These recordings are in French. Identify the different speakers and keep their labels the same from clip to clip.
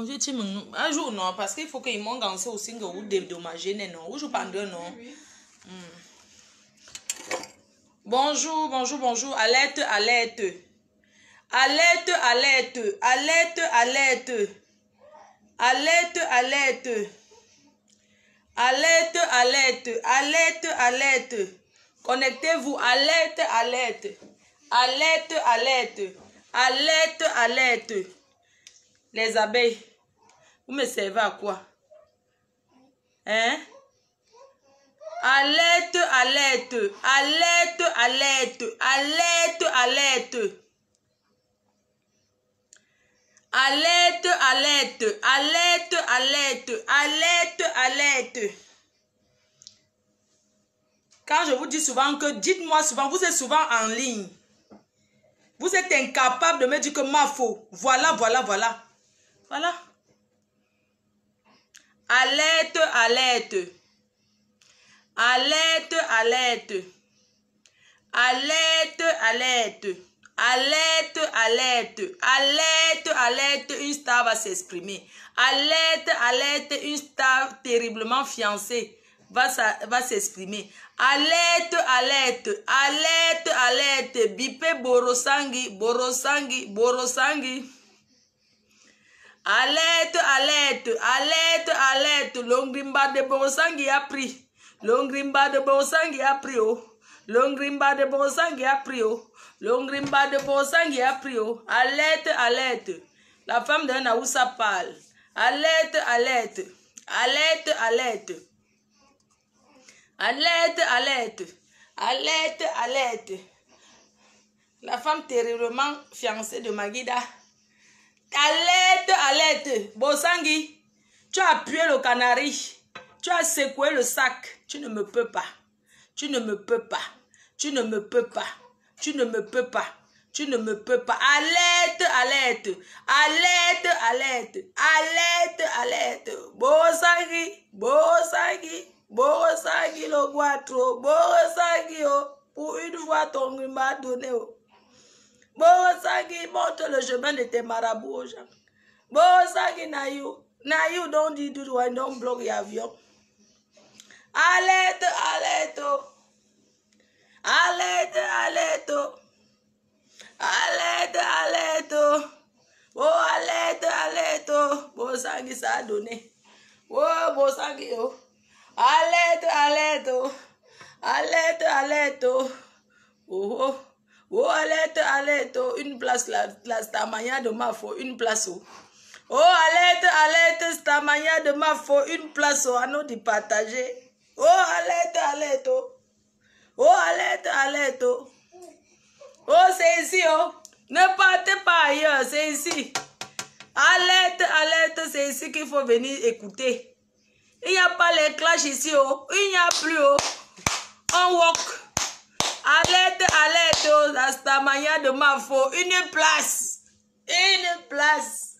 Speaker 1: Je dis un jour non, parce qu'il faut qu'ils m'ont gancé aussi que vous dédommagez, non. Ou je parle de non. Bonjour, bonjour, bonjour. Alerte, alerte. Alerte, alerte. Alerte, alerte. Alerte, alerte. Alerte, alerte. Alerte, alerte. Connectez-vous. Alerte, alerte. Alerte, alerte. Alerte, alerte. Les abeilles. Vous me servez à quoi? Hein? Alerte, alerte. Alerte, alerte. Alerte, alerte. Alerte, alerte. Alerte, alerte. Alerte, alerte. Quand je vous dis souvent que, dites-moi souvent, vous êtes souvent en ligne. Vous êtes incapable de me dire que ma faux. Voilà, voilà, voilà. Voilà. Alerte, alerte. Alerte, alerte. Alerte, alerte. Alerte, alerte. Alerte, alerte. Une star va s'exprimer. Alerte, alerte. Une star terriblement fiancée va s'exprimer. Alerte, alerte. Alerte, alerte. Bipé Borosangi. Borosangi. Borosangi. Alerte, alerte. Alerte, alerte. Longrimba de Borosangi a pris. Longrimba de Borosangi a pris. Oh. Longrimba de Borosangi a pris. Oh. Longrimba de Borosangi a pris. Oh. Alerte, alerte. La femme d'un Aoussa parle. Alerte, alerte. Alerte, alerte. Alerte, alerte. Alerte, alerte. La femme terriblement fiancée de Magida. Alerte, alerte. Bosangi, tu as appuyé le canari. Tu as secoué le sac. Tu ne me peux pas. Tu ne me peux pas. Tu ne me peux pas. Tu ne me peux pas. Tu ne me peux pas. Alerte, alerte. Alerte, alerte. Alerte, alerte. Bosangi, Bosangi. Borosangi le guatro, Borosangi, oh, pour une fois ton m'a donné. Oh. Borosangi, montre le chemin de tes marabouts aux gens. Borosangi, Naïu, don't do it, don't block l'avion. Alerte, alerte. Alerte, alerte. Alerte, alerte. Oh, alerte, alerte. Borosangi, ça a donné. Oh, Borosangi, oh. Alerte, alerte. Alerte, alerte. Oh, oh, oh, alerte, alerte. Une place, la Stamania de Mafo, une place. Oh, alerte, alerte, Stamania de Mafo, une place. À nous de partager. Oh, alerte, alerte. Oh, alerte, alerte. Oh, c'est ici, oh. Ne partez pas ailleurs, c'est ici. Alerte, alerte, c'est ici qu'il faut venir écouter. Il n'y a pas les clashs ici, oh. Il n'y a plus, oh. On walk. Alerte, alerte, oh. La Stamania de Mafo. Une place. Une place.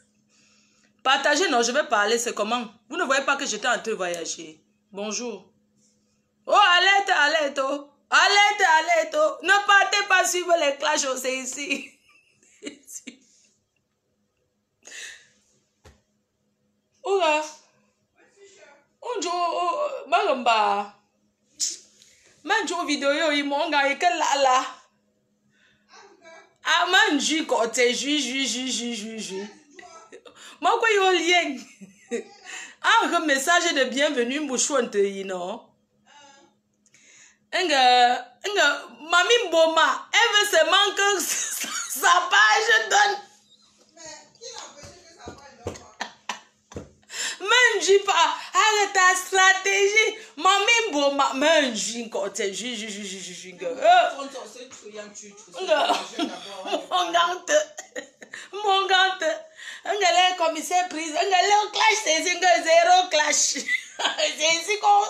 Speaker 1: Partagez, non, je vais parler, c'est comment? Vous ne voyez pas que j'étais en train de voyager. Bonjour. Oh, alerte, alerte, oh. Alerte, alerte, oh. Ne partez pas suivre les clashs, oh. C'est ici. Ici. Oula. Onjo magamba manjo video yo imonga eke lala a manji ko te ju mako yo lien un message de bienvenue mouchonte yino nga mami Mboma elle veut seulement que sa page donne. Manji pas avec ta stratégie mami Mboma manji côté mon gante le commissaire prise le clash c'est zéro clash c'est ici qu'on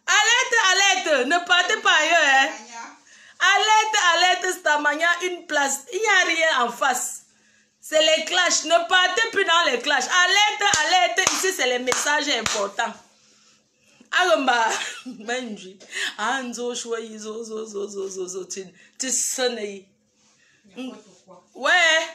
Speaker 1: alerte alerte ne partez pas ailleurs hein. Alerte alerte Stamania une place il n'y a rien en face. C'est les clashs. Ne partez plus dans les clashs. Alerte, alerte. Ici, c'est les messages importants. Agamba. Manji. Anzo, choyi, zo. Tu sonnes. Ouais.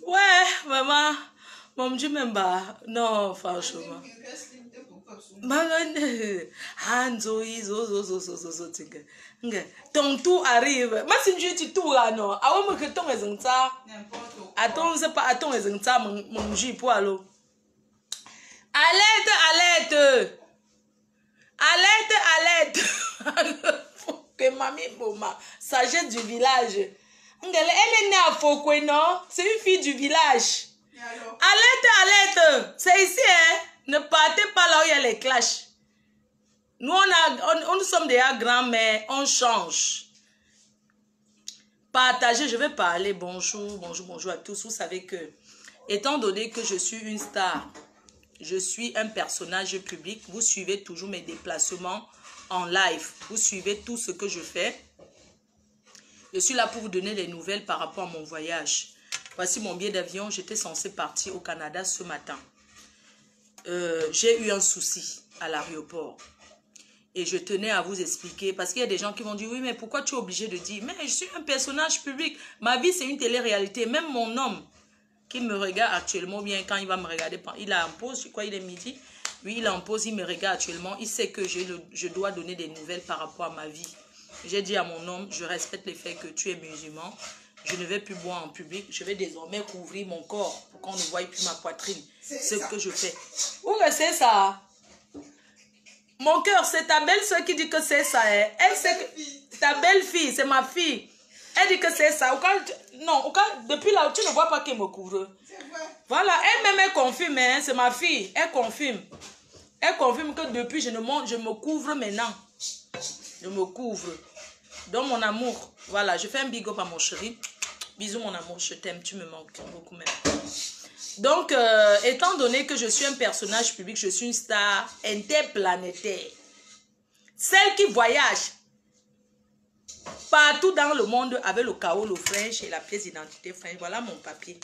Speaker 1: Ouais, maman. Mon Dieu, même pas. Non, franchement. Ton tour arrive. Mais si tu tour là, non. Avant que ton est un tas. Attends, c'est pas attends, est un tas, mon Dieu, pour aller. Alerte, alerte. Alerte, alerte. Que mamie, maman, sagesse du village. Elle est née à Fokwe, non? C'est une fille du village. Alerte, alerte. C'est ici, hein? Ne partez pas là où il y a les clashs. Nous, nous sommes déjà grands, mais on change. Partagez, je vais parler. Bonjour, bonjour, bonjour à tous. Vous savez que, étant donné que je suis une star, je suis un personnage public, vous suivez toujours mes déplacements en live. Vous suivez tout ce que je fais. Je suis là pour vous donner les nouvelles par rapport à mon voyage. Voici mon billet d'avion. J'étais censée partir au Canada ce matin. J'ai eu un souci à l'aéroport. Et je tenais à vous expliquer. Parce qu'il y a des gens qui vont dire, oui, mais pourquoi tu es obligé de dire? Mais je suis un personnage public. Ma vie, c'est une télé-réalité. Même mon homme qui me regarde actuellement, bien quand il va me regarder, il est en pause, je crois il est midi. Oui, il est en pause, il me regarde actuellement. Il sait que je dois donner des nouvelles par rapport à ma vie. J'ai dit à mon homme, je respecte le fait que tu es musulman. Je ne vais plus boire en public. Je vais désormais couvrir mon corps pour qu'on ne voie plus ma poitrine. Ce que je fais. Où c'est ça? Mon cœur, c'est ta belle-soeur qui dit que c'est ça. Hein. Elle sait que ta belle-fille, c'est ma fille. Elle dit que c'est ça. Non, depuis là, tu ne vois pas qu'elle me couvre. Voilà, elle-même, elle confirme. Hein, c'est ma fille. Elle confirme. Elle confirme que depuis, je me couvre maintenant. Je me couvre. Donc, mon amour, voilà, je fais un big up à mon chéri. Bisous, mon amour, je t'aime, tu me manques beaucoup même. Donc, étant donné que je suis un personnage public, je suis une star interplanétaire. Celle qui voyage partout dans le monde avec le kaolo French et la pièce d'identité French. Voilà mon papier.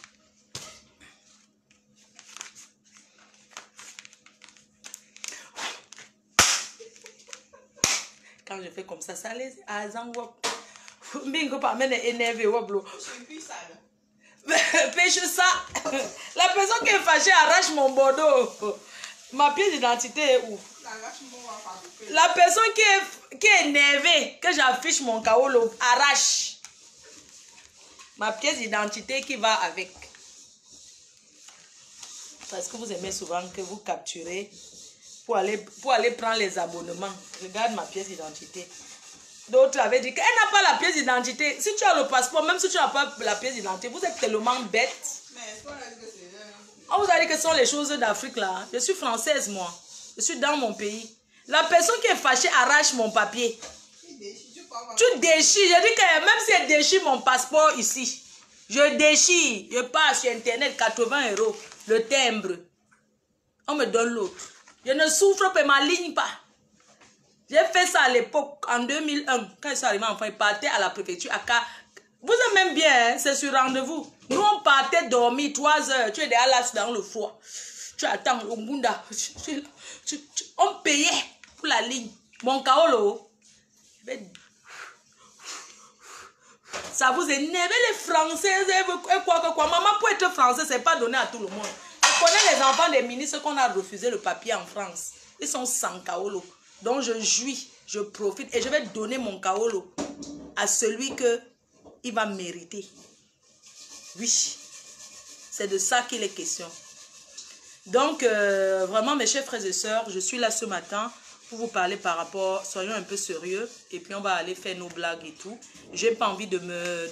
Speaker 1: Quand je fais comme ça, ça laisse à Zangwop. Bingo pas même énervé woblo. Pêche ça. La personne qui est fâchée arrache mon bordeaux. Ma pièce d'identité est où? La personne qui est énervée, que j'affiche mon kaolo, arrache ma pièce d'identité qui va avec. Parce que vous aimez souvent que vous capturez pour aller prendre les abonnements. Regarde ma pièce d'identité. D'autres avaient dit qu'elle n'a pas la pièce d'identité. Si tu as le passeport, même si tu n'as pas la pièce d'identité, vous êtes tellement bête. On vous a dit que ce sont les choses d'Afrique là. Je suis française moi. Je suis dans mon pays. La personne qui est fâchée arrache mon papier. Tu déchires. Je dis que même si elle déchire mon passeport ici, je déchire. Je passe sur internet 80 €. Le timbre. On me donne l'autre. Je ne souffre pas, m'aligne pas. J'ai fait ça à l'époque, en 2001. Quand ils sont arrivés en France, ils partaient à la préfecture. Vous aimez même bien, hein, c'est sur rendez-vous. Nous, on partait dormir 3 heures. Tu es déjà là dans le froid. Tu attends, au Munda. On payait pour la ligne. Mon kaolo. Ça vous énerve les Français. Quoi. Maman, pour être français, c'est pas donné à tout le monde. Je connais les enfants des ministres qu'on a refusé le papier en France. Ils sont sans kaolo. Donc je jouis, je profite et je vais donner mon kaolo à celui que il va mériter. Oui, c'est de ça qu'il est question. Donc vraiment mes chers frères et sœurs, je suis là ce matin pour vous parler par rapport, soyons un peu sérieux et puis on va aller faire nos blagues et tout. J'ai pas envie de me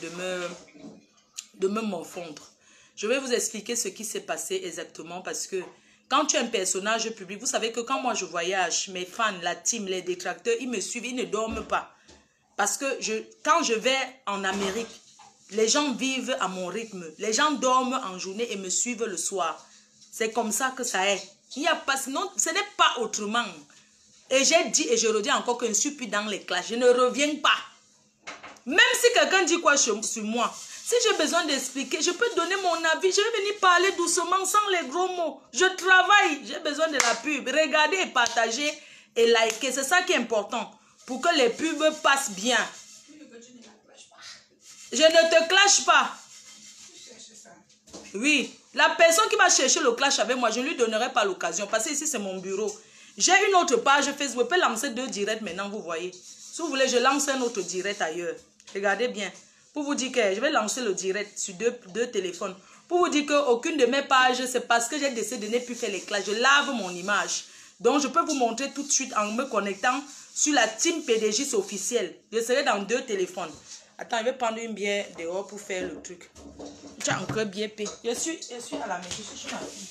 Speaker 1: morfondre. Je vais vous expliquer ce qui s'est passé exactement parce que quand tu es un personnage public, vous savez que quand moi je voyage, mes fans, la team, les détracteurs, ils me suivent, ils ne dorment pas. Parce que quand je vais en Amérique, les gens vivent à mon rythme. Les gens dorment en journée et me suivent le soir. C'est comme ça que ça est. Il y a pas, sinon, ce n'est pas autrement. Et j'ai dit et je redis encore que je ne suis plus dans les classes. Je ne reviens pas. Même si quelqu'un dit quoi sur moi, si j'ai besoin d'expliquer, je peux donner mon avis. Je vais venir parler doucement, sans les gros mots. Je travaille, j'ai besoin de la pub. Regardez et partagez et liker. C'est ça qui est important pour que les pubs passent bien. Je ne te clash pas. Oui, la personne qui va chercher le clash avec moi, je ne lui donnerai pas l'occasion parce que ici c'est mon bureau. J'ai une autre page Facebook, je peux lancer 2 directs maintenant, vous voyez. Si vous voulez, je lance un autre direct ailleurs. Regardez bien. Pour vous dire que je vais lancer le direct sur deux téléphones. Pour vous dire qu'aucune de mes pages, c'est parce que j'ai décidé de ne plus faire les clashs. Je lave mon image. Donc, je peux vous montrer tout de suite en me connectant sur la team PDGis officielle. Je serai dans 2 téléphones. Attends, je vais prendre une bière dehors pour faire le truc. Tu as encore bien payé. Je suis à la maison. Je suis à la maison.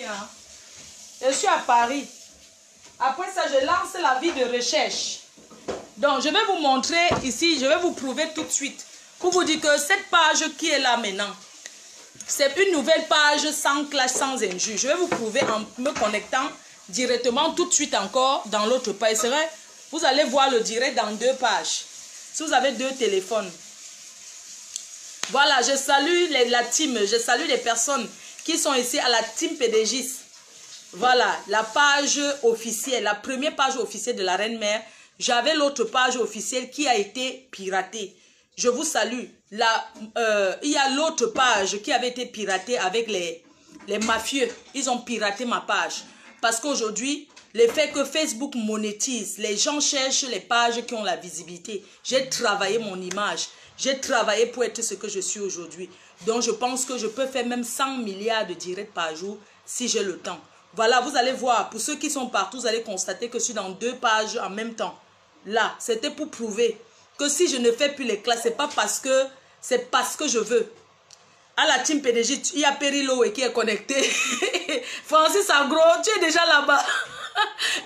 Speaker 1: Hein. Je suis à Paris. Après ça, je lance la vie de recherche. Donc, je vais vous montrer ici, je vais vous prouver tout de suite. Pour vous dire que cette page qui est là maintenant, c'est une nouvelle page sans clash, sans injure. Je vais vous prouver en me connectant directement tout de suite encore dans l'autre page. Vous allez voir le direct dans 2 pages. Si vous avez 2 téléphones. Voilà, je salue la team, je salue les personnes qui sont ici à la team PDGis. Voilà, la page officielle, la première page officielle de la Reine-Mère. J'avais l'autre page officielle qui a été piratée. Je vous salue. Il y a l'autre page qui avait été piratée avec les mafieux. Ils ont piraté ma page. Parce qu'aujourd'hui, le fait que Facebook monétise, les gens cherchent les pages qui ont la visibilité. J'ai travaillé mon image. J'ai travaillé pour être ce que je suis aujourd'hui. Donc, je pense que je peux faire même 100 milliards de directs par jour si j'ai le temps. Voilà, vous allez voir. Pour ceux qui sont partout, vous allez constater que je suis dans 2 pages en même temps. Là, c'était pour prouver que si je ne fais plus les classes, c'est parce que je veux. À la team PDG, il y a Perilo qui est connecté. Francis Agro, tu es déjà là-bas.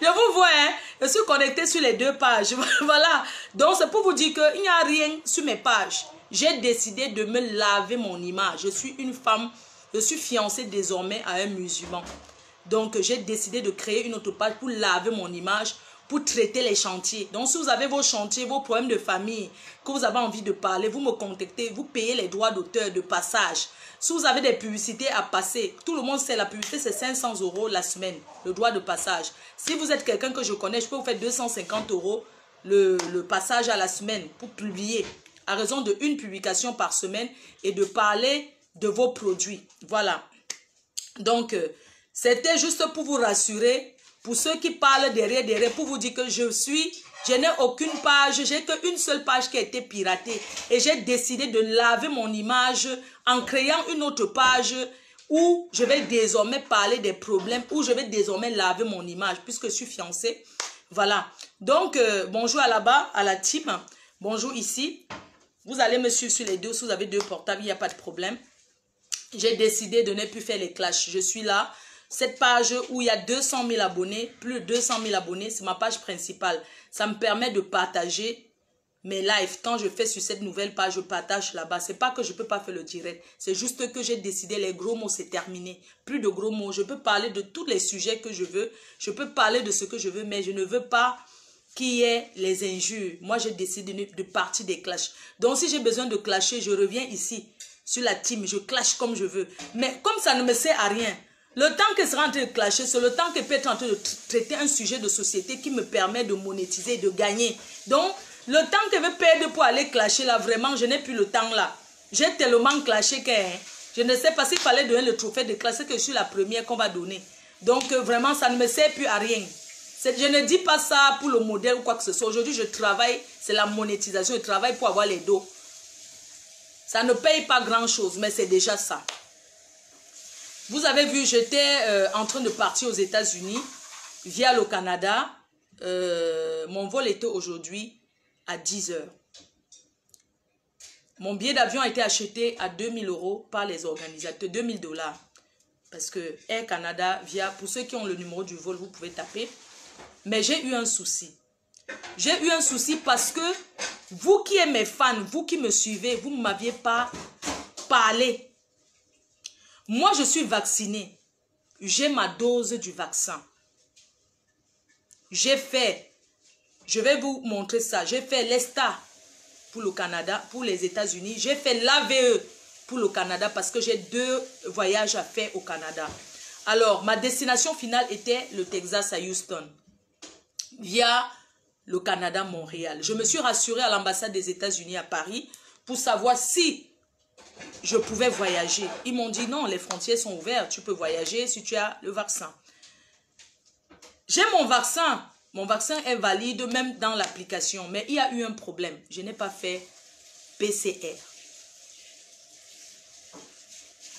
Speaker 1: Je vous vois, hein? Je suis connecté sur les 2 pages. Voilà. Donc, c'est pour vous dire qu'il n'y a rien sur mes pages. J'ai décidé de me laver mon image. Je suis une femme, je suis fiancée désormais à un musulman. Donc, j'ai décidé de créer une autre page pour laver mon image, pour traiter les chantiers. Donc, si vous avez vos chantiers, vos problèmes de famille, que vous avez envie de parler, vous me contactez, vous payez les droits d'auteur de passage. Si vous avez des publicités à passer, tout le monde sait, la publicité, c'est 500 € la semaine, le droit de passage. Si vous êtes quelqu'un que je connais, je peux vous faire 250 € le passage à la semaine pour publier, à raison de 1 publication par semaine et de parler de vos produits. Voilà. Donc, c'était juste pour vous rassurer, pour ceux qui parlent derrière, pour vous dire que je n'ai aucune page, j'ai qu'une seule page qui a été piratée. Et j'ai décidé de laver mon image en créant une autre page où je vais désormais parler des problèmes, où je vais désormais laver mon image, puisque je suis fiancée. Voilà. Donc, bonjour à là-bas, à la team. Bonjour ici. Vous allez me suivre sur les 2, si vous avez 2 portables, il n'y a pas de problème. J'ai décidé de ne plus faire les clashs. Je suis là. Cette page où il y a 200 000 abonnés, plus de 200 000 abonnés, c'est ma page principale. Ça me permet de partager mes lives. Quand je fais sur cette nouvelle page, je partage là-bas. C'est pas que je peux pas faire le direct. C'est juste que j'ai décidé, les gros mots, c'est terminé. Plus de gros mots. Je peux parler de tous les sujets que je veux. Je peux parler de ce que je veux, mais je ne veux pas qu'il y ait les injures. Moi, j'ai décidé de partir des clashs. Donc, si j'ai besoin de clasher, je reviens ici, sur la team. Je clash comme je veux. Mais comme ça ne me sert à rien, le temps que sera en train de clasher, c'est le temps que peut être en train de traiter un sujet de société qui me permet de monétiser et de gagner. Donc, le temps que je vais perdre pour aller clasher là, vraiment, je n'ai plus le temps là. J'ai tellement clashé que je ne sais pas s'il fallait donner le trophée de classe, que je suis la première qu'on va donner. Donc, vraiment, ça ne me sert plus à rien. Je ne dis pas ça pour le modèle ou quoi que ce soit. Aujourd'hui, je travaille, c'est la monétisation, je travaille pour avoir les dos. Ça ne paye pas grand-chose, mais c'est déjà ça. Vous avez vu, j'étais en train de partir aux États-Unis via le Canada. Mon vol était aujourd'hui à 10 h. Mon billet d'avion a été acheté à 2000 € par les organisateurs, 2000 $. Parce que Air Canada, pour ceux qui ont le numéro du vol, vous pouvez taper. Mais j'ai eu un souci. J'ai eu un souci parce que vous qui êtes mes fans, vous qui me suivez, vous ne m'aviez pas parlé. Moi, je suis vaccinée. J'ai ma dose du vaccin. J'ai fait, je vais vous montrer ça, j'ai fait l'ESTA. pour le Canada, pour les États-Unis. J'ai fait l'AVE pour le Canada parce que j'ai 2 voyages à faire au Canada. Alors, ma destination finale était le Texas à Houston, via le Canada, Montréal. Je me suis rassurée à l'ambassade des États-Unis à Paris pour savoir si je pouvais voyager. Ils m'ont dit non, les frontières sont ouvertes, tu peux voyager si tu as le vaccin. J'ai mon vaccin est valide même dans l'application, mais il y a eu un problème. Je n'ai pas fait PCR.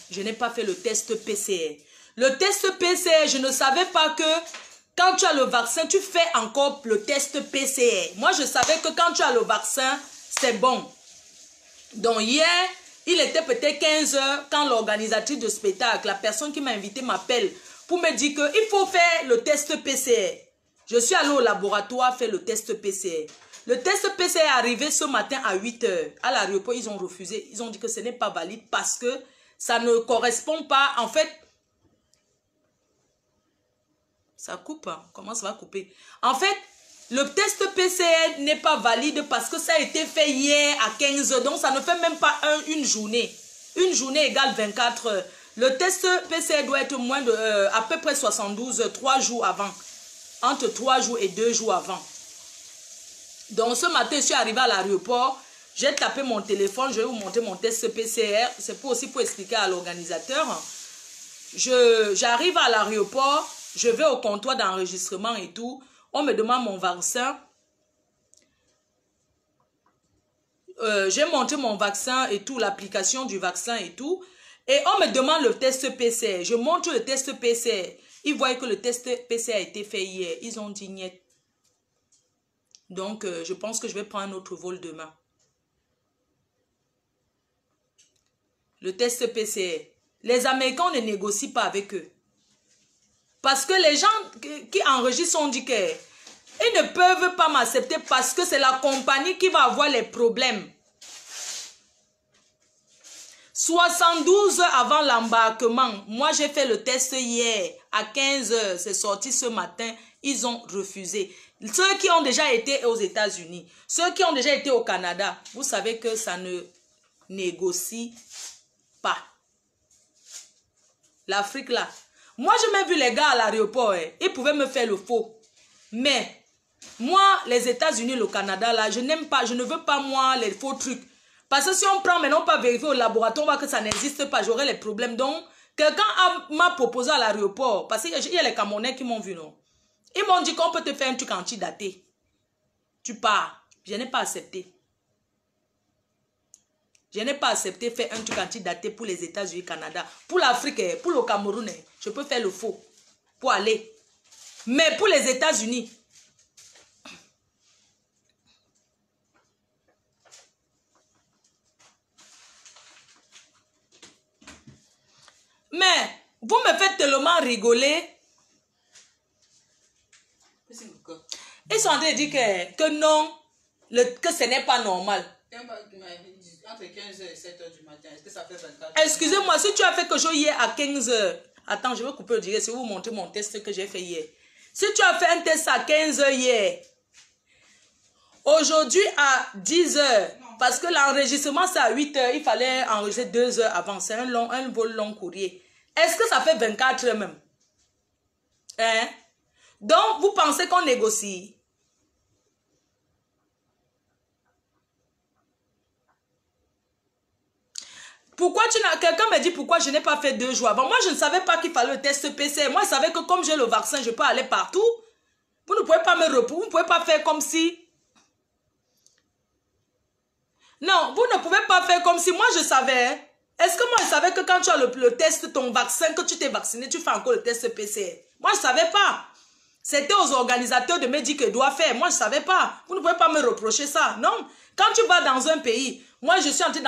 Speaker 1: Je n'ai pas fait le test PCR. Le test PCR, je ne savais pas que quand tu as le vaccin, tu fais encore le test PCR. Moi, je savais que quand tu as le vaccin, c'est bon. Donc hier, il était peut-être 15 h quand l'organisatrice de spectacle, la personne qui m'a invité m'appelle pour me dire qu'il faut faire le test PCR. Je suis allée au laboratoire faire le test PCR. Le test PCR est arrivé ce matin à 8 h. À l'aéroport, ils ont refusé. Ils ont dit que ce n'est pas valide parce que ça ne correspond pas. En fait, ça coupe. Hein? Comment ça va couper? En fait, le test PCR n'est pas valide parce que ça a été fait hier à 15 h. Donc, ça ne fait même pas une journée. Une journée égale 24 heures. Le test PCR doit être moins de à peu près 72 heures, 3 jours avant. Entre 3 jours et 2 jours avant. Donc, ce matin, je suis arrivée à l'aéroport. J'ai tapé mon téléphone. Je vais vous montrer mon test PCR. C'est aussi pour expliquer à l'organisateur. J'arrive à l'aéroport. Je vais au comptoir d'enregistrement et tout. On me demande mon vaccin. J'ai montré mon vaccin et tout, l'application du vaccin et tout. Et on me demande le test PCR. Je montre le test PCR. Ils voient que le test PCR a été fait hier. Ils ont dit niet. Donc, je pense que je vais prendre un autre vol demain. Le test PCR. Les Américains ne négocient pas avec eux. Parce que les gens qui enregistrent ont dit qu'ils ne peuvent pas m'accepter parce que c'est la compagnie qui va avoir les problèmes. 72 heures avant l'embarquement, moi j'ai fait le test hier à 15 h, c'est sorti ce matin, ils ont refusé. Ceux qui ont déjà été aux États-Unis, ceux qui ont déjà été au Canada, vous savez que ça ne négocie pas. L'Afrique là, moi j'ai même vu les gars à l'aéroport, ils pouvaient me faire le faux. Mais moi, les États-Unis, le Canada là, je n'aime pas, je ne veux pas moi les faux trucs. Parce que si on prend maintenant pas vérifier au laboratoire, on voit que ça n'existe pas, j'aurai les problèmes. Donc, quelqu'un m'a proposé à l'aéroport, parce qu'il y a les Camerounais qui m'ont vu, non? Ils m'ont dit qu'on peut te faire un truc antidaté. Tu pars. Je n'ai pas accepté. Je n'ai pas accepté faire un truc antidaté pour les États-Unis, Canada. Pour l'Afrique, pour le Cameroun, je peux faire le faux pour aller. Mais pour les États-Unis, mais vous me faites tellement rigoler. Ils sont en train de dire que non, que ce n'est pas normal.
Speaker 2: Entre 15 h et 7 h du matin, est-ce que ça fait 24 h?
Speaker 1: Excusez-moi, si tu as fait quelque chose hier à 15 h, attends, je vais couper le direct, je vais vous montrer mon test que j'ai fait hier. Si tu as fait un test à 15 h hier, aujourd'hui à 10 h, parce que l'enregistrement c'est à 8 h, il fallait enregistrer 2 heures avant, c'est un vol long courrier. Est-ce que ça fait 24 h même? Hein? Donc, vous pensez qu'on négocie? Pourquoi quelqu'un me dit pourquoi je n'ai pas fait 2 jours avant? Moi, je ne savais pas qu'il fallait le test PCR. Moi, je savais que comme j'ai le vaccin, je peux aller partout. Vous ne pouvez pas me repousser. Vous ne pouvez pas faire comme si... Non, vous ne pouvez pas faire comme si... Moi, je savais. Est-ce que moi, je savais que quand tu as le test, ton vaccin, que tu t'es vacciné, tu fais encore le test PCR? Moi, je ne savais pas. C'était aux organisateurs de me dire qu'ils doivent faire. Moi, je ne savais pas. Vous ne pouvez pas me reprocher ça. Non. Quand tu vas dans un pays... Moi, je suis entrée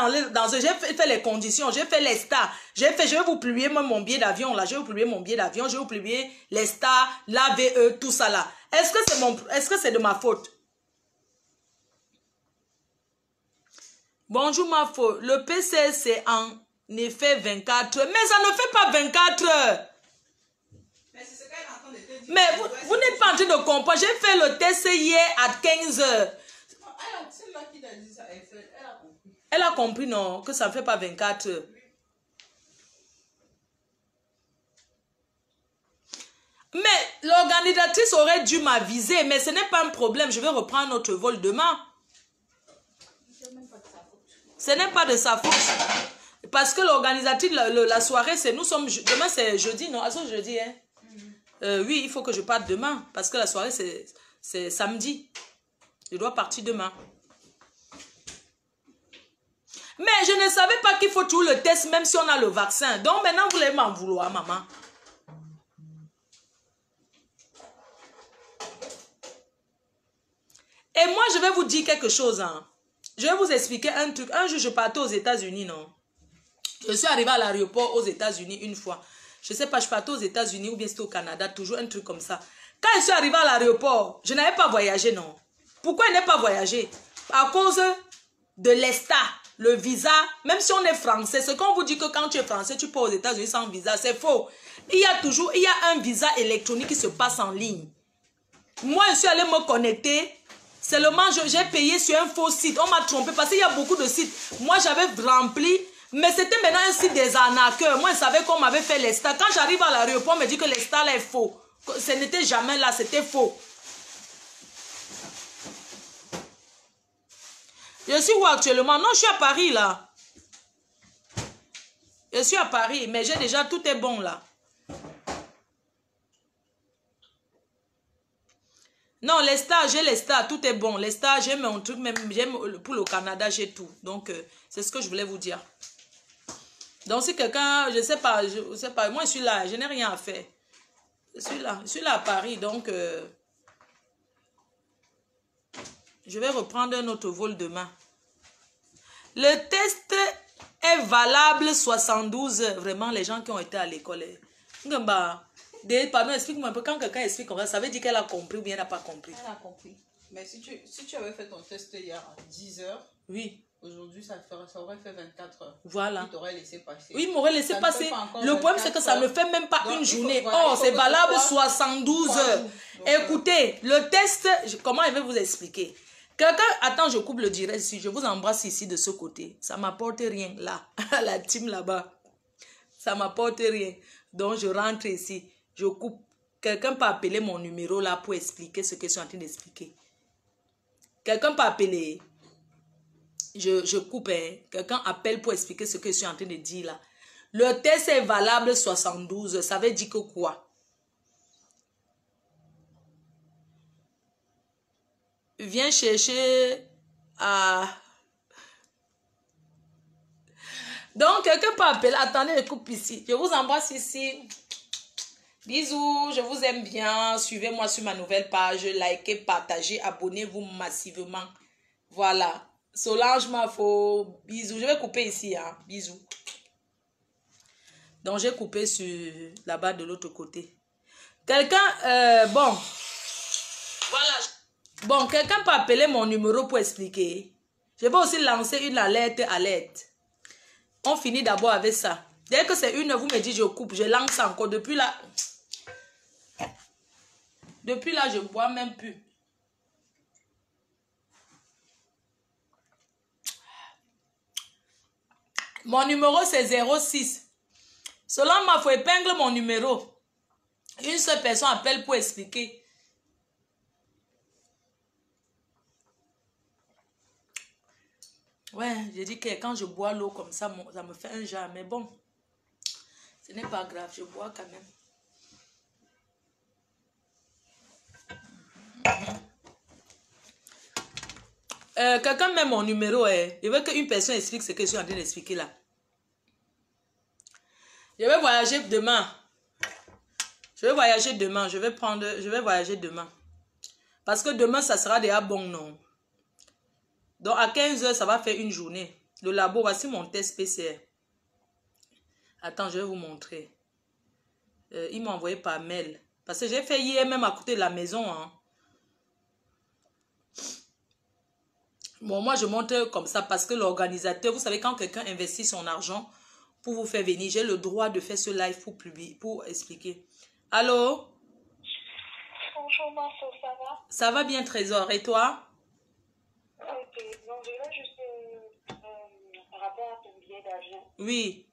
Speaker 1: j'ai fait les conditions, j'ai fait les stars. Je vais vous publier même mon billet d'avion, là. Je vais vous publier mon billet d'avion, je vais vous publier les stars, l'AVE, tout ça, là. Est-ce que c'est de ma faute? Bonjour, ma faute. Le PCR, c'est en effet 24 heures. Mais ça ne fait pas 24 heures.
Speaker 2: Mais c'est ce qu'elle est en train de te dire.
Speaker 1: Mais vous n'êtes pas en train de comprendre. J'ai fait le test hier à 15 h.
Speaker 2: C'est c'est là qui t'a dit ça. Elle a compris.
Speaker 1: Elle a compris, non, que ça ne fait pas 24 heures. Mais l'organisatrice aurait dû m'aviser, mais ce n'est pas un problème. Je vais reprendre notre vol demain. Ce n'est pas de sa faute. Parce que l'organisatrice, la soirée, c'est nous sommes... Demain, c'est jeudi, non? Ah, c'est jeudi, hein? Oui, il faut que je parte demain. Parce que la soirée, c'est samedi. Je dois partir demain. Mais je ne savais pas qu'il faut tout le test, même si on a le vaccin. Donc maintenant, vous voulez m'en vouloir, maman. Et moi, je vais vous dire quelque chose. Hein. Je vais vous expliquer un truc. Un jour, je partais aux États-Unis, non? Je suis arrivée à l'aéroport aux États-Unis une fois. Je ne sais pas, je partais aux États-Unis ou bien c'était au Canada, toujours un truc comme ça. Quand je suis arrivée à l'aéroport, je n'avais pas voyagé, non? Pourquoi je n'ai pas voyagé? À cause de l'ESTA, le visa. Même si on est français, ce qu'on vous dit que quand tu es français, tu pars aux États-Unis sans visa, c'est faux. Il y a un visa électronique qui se passe en ligne. Moi, je suis allée me connecter. Seulement, j'ai payé sur un faux site. On m'a trompé parce qu'il y a beaucoup de sites. Moi, j'avais rempli, mais c'était maintenant un site des arnaqueurs. Moi, je savais qu'on m'avait fait l'ESTA. Quand j'arrive à l'aéroport, on me dit que l'ESTA là est faux. Ce n'était jamais là, c'était faux. Je suis où actuellement? Non, je suis à Paris là. Je suis à Paris, mais j'ai déjà, tout est bon là. Non, les stars, j'ai les stars, tout est bon. Les stars, j'ai mon truc, même pour le Canada, j'ai tout. Donc, c'est ce que je voulais vous dire. Donc, si quelqu'un, je sais pas, moi je suis là, je n'ai rien à faire. Je suis là à Paris, donc, je vais reprendre un autre vol demain. Le test est valable 72 heures. Vraiment, les gens qui ont été à l'école. Pardon, explique-moi un peu. Quand quelqu'un explique comme ça veut dire qu'elle a compris ou bien elle n'a pas compris.
Speaker 2: Elle a compris. Mais si tu avais fait ton test hier à 10 heures,
Speaker 1: oui.
Speaker 2: Aujourd'hui, ça aurait fait 24 heures.
Speaker 1: Voilà.
Speaker 2: Il t'aurait laissé passer.
Speaker 1: Oui, il m'aurait laissé passer. Le problème, c'est que ça ne fait même pas une journée. Oh, c'est valable 72 heures. Écoutez, le test, comment je vais vous expliquer? Quelqu'un, attends, je coupe le direct ici. Je vous embrasse ici de ce côté. Ça ne m'apporte rien là. La team là-bas. Ça ne m'apporte rien. Donc, je rentre ici. Je coupe. Quelqu'un peut appeler mon numéro là pour expliquer ce que je suis en train d'expliquer. Quelqu'un peut appeler. Je coupe. Hein. Quelqu'un appelle pour expliquer ce que je suis en train de dire là. Le test est valable 72 heures. Ça veut dire que quoi? Viens chercher à... Donc, quelqu'un peut appeler. Attendez, je coupe ici. Je vous embrasse ici. Bisous, je vous aime bien. Suivez-moi sur ma nouvelle page. Likez, partagez, abonnez-vous massivement. Voilà. Solange Mafo. Bisous. Je vais couper ici. Hein. Bisous. Donc, j'ai coupé sur là-bas de l'autre côté. Quelqu'un... bon. Voilà. Bon, quelqu'un peut appeler mon numéro pour expliquer. Je vais aussi lancer une alerte. On finit d'abord avec ça. Dès que c'est une, vous me dites je coupe, je lance encore. Depuis là, je ne bois même plus. Mon numéro c'est 06. Selon ma faut épingle mon numéro. Une seule personne appelle pour expliquer. Ouais, j'ai dit que quand je bois l'eau comme ça, ça me fait un jar. Mais bon, ce n'est pas grave, je bois quand même. Quelqu'un met mon numéro. Je veux qu'une personne explique ce que je suis en train d'expliquer là. Je vais voyager demain. Je vais voyager demain. Parce que demain, ça sera déjà bon, non? Donc, à 15 heures, ça va faire une journée. Le labo, voici mon test PCR. Attends, je vais vous montrer. Il m'a envoyé par mail. Parce que j'ai fait hier même à côté de la maison. Hein. Bon, moi, je montre comme ça parce que l'organisateur, vous savez, quand quelqu'un investit son argent pour vous faire venir, j'ai le droit de faire ce live pour publier, pour expliquer. Allô?
Speaker 3: Bonjour, Marceau, ça va?
Speaker 1: Ça va bien, Trésor. Et toi?
Speaker 3: Ok, billets d'avion.
Speaker 1: Oui.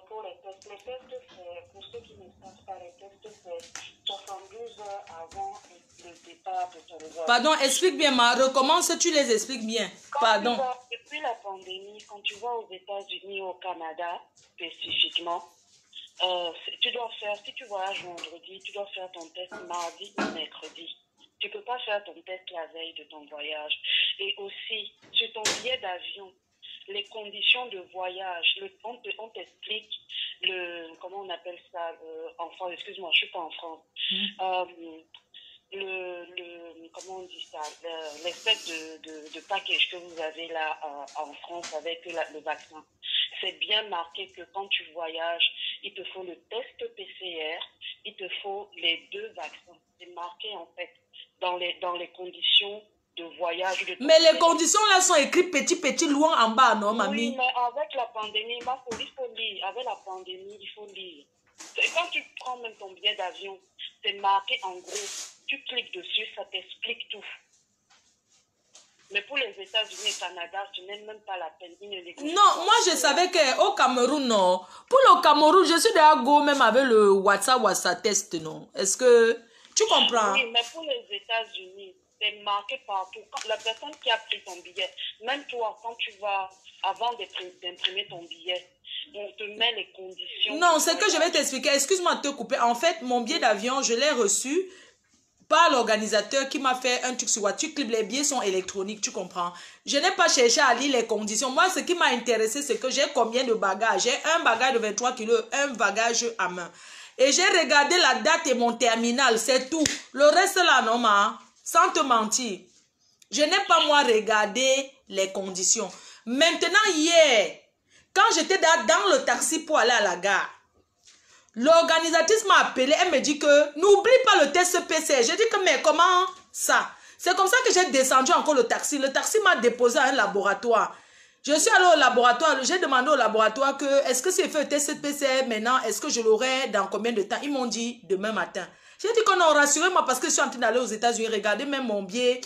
Speaker 3: Pour les tests. Les tests, c'est, pour ceux qui ne savent pas, les tests, c'est 72 heures avant le départ de ton vol.
Speaker 1: Pardon, explique bien, ma. Recommence, tu les expliques bien. Pardon.
Speaker 3: Depuis la pandémie, quand tu vas aux États-Unis, au Canada, spécifiquement, tu dois faire, si tu voyages vendredi, tu dois faire ton test mardi ou mercredi. Tu ne peux pas faire ton test la veille de ton voyage. Et aussi, sur ton billet d'avion, les conditions de voyage, on t'explique comment on appelle ça en France, excuse-moi, je ne suis pas en France. Comment on dit ça, l'espèce de package que vous avez là en France avec le vaccin. C'est bien marqué que quand tu voyages, il te faut le test PCR, il te faut les 2 vaccins. C'est marqué en fait dans les conditions de voyage.
Speaker 1: Mais les conditions là sont écrites petit, loin en bas, non, mamie?
Speaker 3: Oui, mais avec la pandémie, il faut lire. Avec la pandémie, il faut lire. Et quand tu prends même ton billet d'avion, c'est marqué en gros. Tu cliques dessus, ça t'explique tout. Mais pour les États-Unis et Canada, tu n'as même pas la peine.
Speaker 1: Non, moi je savais qu'au Cameroun, non. Pour le Cameroun, je suis déjà go même avec le WhatsApp test, non. Est-ce que tu comprends?
Speaker 3: Oui, mais pour les États-Unis, c'est marqué partout. Quand la personne qui a pris ton billet, même toi, quand tu vas, avant d'imprimer ton billet, on te met les conditions.
Speaker 1: Non, c'est que je vais t'expliquer. Excuse-moi de te couper. En fait, mon billet d'avion, je l'ai reçu par l'organisateur qui m'a fait un truc sur WhatsApp. Les billets sont électroniques, tu comprends? Je n'ai pas cherché à lire les conditions. Moi, ce qui m'a intéressé, c'est que j'ai combien de bagages. J'ai un bagage de 23 kilos, un bagage à main. Et j'ai regardé la date et mon terminal, c'est tout. Le reste là, non, sans te mentir. Je n'ai pas, moi, regardé les conditions. Maintenant, hier, quand j'étais dans le taxi pour aller à la gare, l'organisatrice m'a appelé, elle me dit que n'oublie pas le test PCR. J'ai dit que mais comment ça? C'est comme ça que j'ai descendu encore le taxi. Le taxi m'a déposé à un laboratoire. Je suis allée au laboratoire, j'ai demandé au laboratoire que est-ce que si je fais le test PCR maintenant, est-ce que je l'aurai dans combien de temps? Ils m'ont dit demain matin. J'ai dit qu'on a rassuré moi parce que je suis en train d'aller aux États-Unis. Regardez même mon billet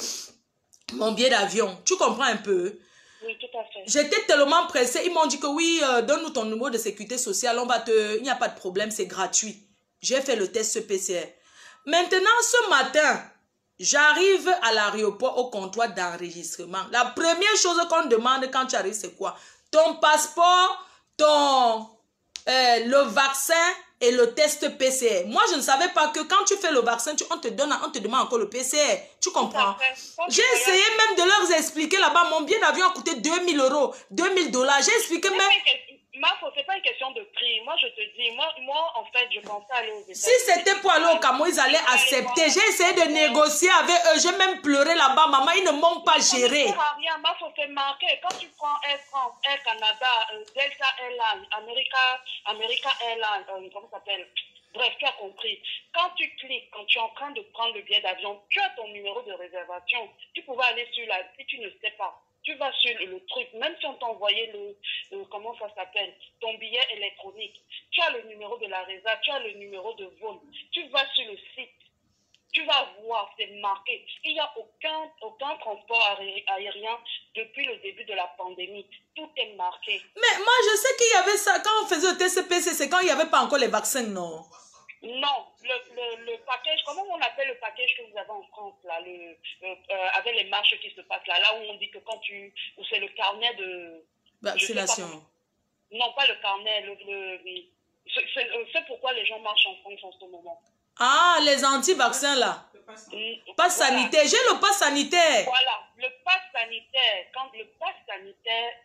Speaker 1: d'avion. Tu comprends un peu?
Speaker 3: Oui, tout à fait.
Speaker 1: J'étais tellement pressée. Ils m'ont dit que oui, donne-nous ton numéro de sécurité sociale. Il n'y a pas de problème, c'est gratuit. J'ai fait le test PCR. Maintenant, ce matin, j'arrive à l'aéroport au comptoir d'enregistrement. La première chose qu'on demande quand tu arrives, c'est quoi? Ton passeport, le vaccin et le test PCR. Moi, je ne savais pas que quand tu fais le vaccin, on te demande encore le PCR. Tu comprends? J'ai essayé même de leur expliquer là-bas. Mon billet d'avion a coûté 2000 €, 2000 $. J'ai expliqué même...
Speaker 3: Marco, c'est pas une question de prix. Moi, je te dis, moi en fait, je pensais aller aux États-Unis.
Speaker 1: Si c'était pour aller au Cameroun, ils allaient accepter. J'ai essayé de négocier avec eux. J'ai même pleuré là-bas. Maman, ils ne m'ont pas géré.
Speaker 3: Ça ne sert à rien. Marco, c'est marqué. Quand tu prends Air France, Air Canada, Delta Airlines, America Airlines, comment ça s'appelle? Bref, tu as compris. Quand tu cliques, quand tu es en train de prendre le billet d'avion, tu as ton numéro de réservation. Tu pouvais aller sur si tu ne sais pas. Tu vas sur le truc, même si on t'a envoyé comment ça s'appelle, ton billet électronique, tu as le numéro de la réserve, tu as le numéro de vol, tu vas sur le site, tu vas voir, c'est marqué. Il n'y a aucun transport aérien depuis le début de la pandémie. Tout est marqué.
Speaker 1: Mais moi, je sais qu'il y avait ça, quand on faisait le TCPC, c'est quand il n'y avait pas encore les vaccins, non?
Speaker 3: Non, le package, comment on appelle le package que vous avez en France, là, avec les marches qui se passent là, où on dit que où c'est le carnet de...
Speaker 1: Vaccination.
Speaker 3: Non, pas le carnet, c'est pourquoi les gens marchent en France en ce moment.
Speaker 1: Ah, les anti-vaccins là. Pass sanitaire, j'ai le pass sanitaire.
Speaker 3: Voilà, le pass sanitaire,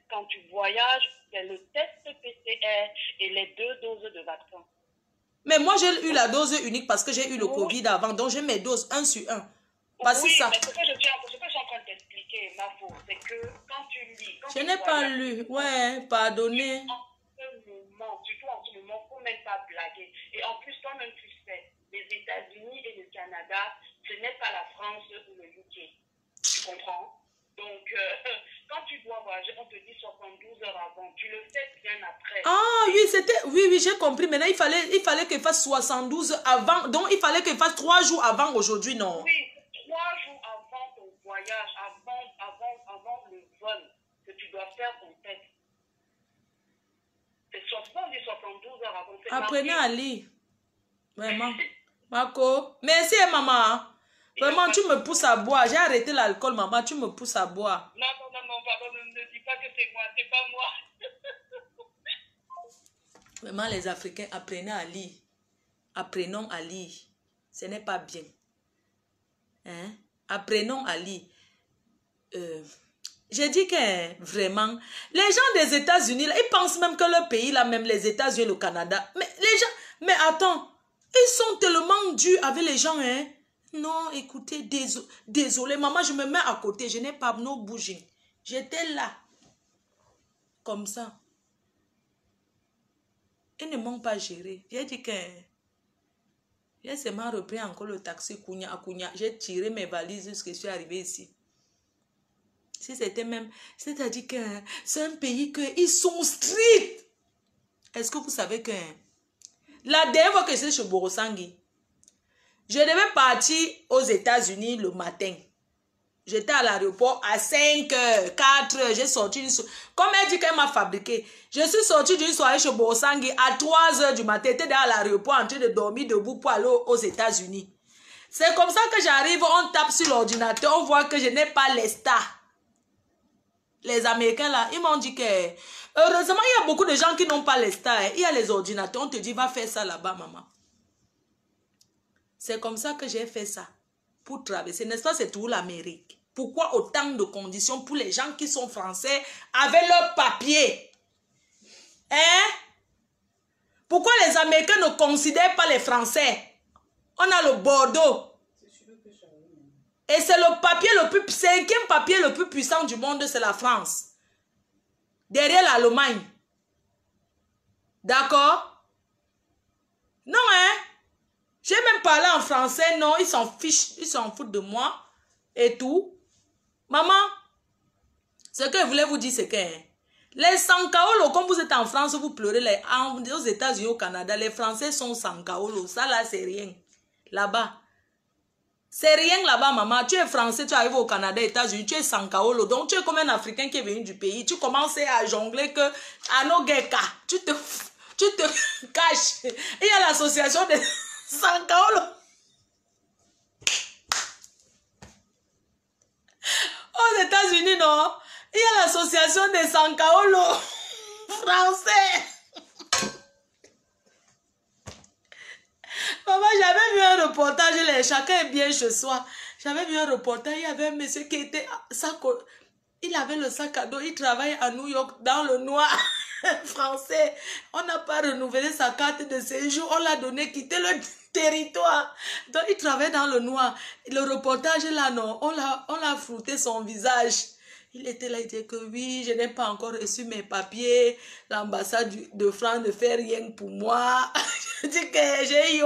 Speaker 3: quand tu voyages, c'est le test PCR et les 2 doses de vaccin.
Speaker 1: Mais moi, j'ai eu la dose unique parce que j'ai eu le Covid avant. Donc, j'ai mes doses 1 sur 1.
Speaker 3: Oui, ça. Mais ce que je suis en train de t'expliquer, Mafo, c'est que quand tu lis...
Speaker 1: Je n'ai pas lu. Ouais, pardonnez.
Speaker 3: Surtout en ce moment, il ne faut même pas blaguer. Et en plus, toi-même, tu sais, les États-Unis et le Canada, ce n'est pas la France ou le UK. Tu comprends? Donc, quand tu dois voyager, on te dit 72 heures avant. Tu le sais bien après.
Speaker 1: Ah oui, oui, j'ai compris. Maintenant, il fallait qu'il fasse 72 avant. Donc, il fallait qu'il fasse 3 jours avant aujourd'hui, non?
Speaker 3: Oui, 3 jours avant ton voyage, avant le vol, que tu dois faire ton test. dans 12 heures avant.
Speaker 1: Apprenez à lire. Vraiment. Marco, merci maman. Vraiment, tu me pousses à boire. J'ai arrêté l'alcool, maman. Tu me pousses à boire.
Speaker 3: Non, pardon, ne dis pas que c'est moi. C'est pas moi.
Speaker 1: Vraiment, les Africains, apprenez à lire. Apprenons à lire. Ce n'est pas bien. Hein? Apprenons à lire. J'ai dit que vraiment, les gens des États-Unis, ils pensent même que leur pays, là, même les États-Unis et le Canada, mais les gens, mais attends, ils sont tellement durs avec les gens, hein. Non, écoutez, désolé, maman, je me mets à côté, je n'ai pas no bouging. J'étais là, comme ça. Ils ne m'ont pas géré. J'ai dit que j'ai seulement repris encore le taxi Kounia. J'ai tiré mes valises jusqu'à ce que je suis arrivée ici. Si c'était même... C'est-à-dire que c'est un pays qu'ils sont stricts. Est-ce que vous savez que... La dernière fois que j'étais chez Borosangui, je devais partir aux États-Unis le matin. J'étais à l'aéroport à 5 h, 4 h. J'ai sorti une soirée. Comme elle dit qu'elle m'a fabriqué. Je suis sortie d'une soirée chez Borosangui à 3 h du matin. J'étais à l'aéroport en train de dormir debout pour aller aux États-Unis. C'est comme ça que j'arrive, on tape sur l'ordinateur, on voit que je n'ai pas les stars. Les Américains là, ils m'ont dit que... Heureusement, il y a beaucoup de gens qui n'ont pas les stars. Il y a les ordinateurs, on te dit, va faire ça là-bas, maman. C'est comme ça que j'ai fait ça. Pour traverser, n'est-ce pas, c'est tout l'Amérique. Pourquoi autant de conditions pour les gens qui sont français avec leurs papiers? Hein? Pourquoi les Américains ne considèrent pas les Français? On a le Bordeaux. Et c'est le papier le plus... 5e papier le plus puissant du monde, c'est la France. Derrière l'Allemagne. D'accord? Non, hein? J'ai même parlé en français, non, ils s'en fichent, ils s'en foutent de moi et tout. Maman, ce que je voulais vous dire, c'est que les Sankaolo, comme vous êtes en France, vous pleurez, aux États-Unis, au Canada, les Français sont Sankaolo. Ça là, c'est rien. Là-bas. C'est rien là-bas, maman. Tu es français, tu arrives au Canada, États-Unis, tu es Sankaolo. Donc, tu es comme un Africain qui est venu du pays. Tu commences à jongler que Anogeka. Tu te caches. Il y a l'association des Sankaolo. Aux États-Unis, non. Il y a l'association des Sankaolo français. Maman, j'avais vu un reportage, chacun est bien chez soi. J'avais vu un reportage, il y avait un monsieur qui était... Il avait le sac à dos, il travaille à New York dans le noir français. On n'a pas renouvelé sa carte de séjour, on l'a donné quitter le territoire. Donc il travaille dans le noir. Le reportage là, non, on l'a frouté son visage. Il était là, il disait que oui, je n'ai pas encore reçu mes papiers. L'ambassade de France ne fait rien pour moi. Je dis que j'ai eu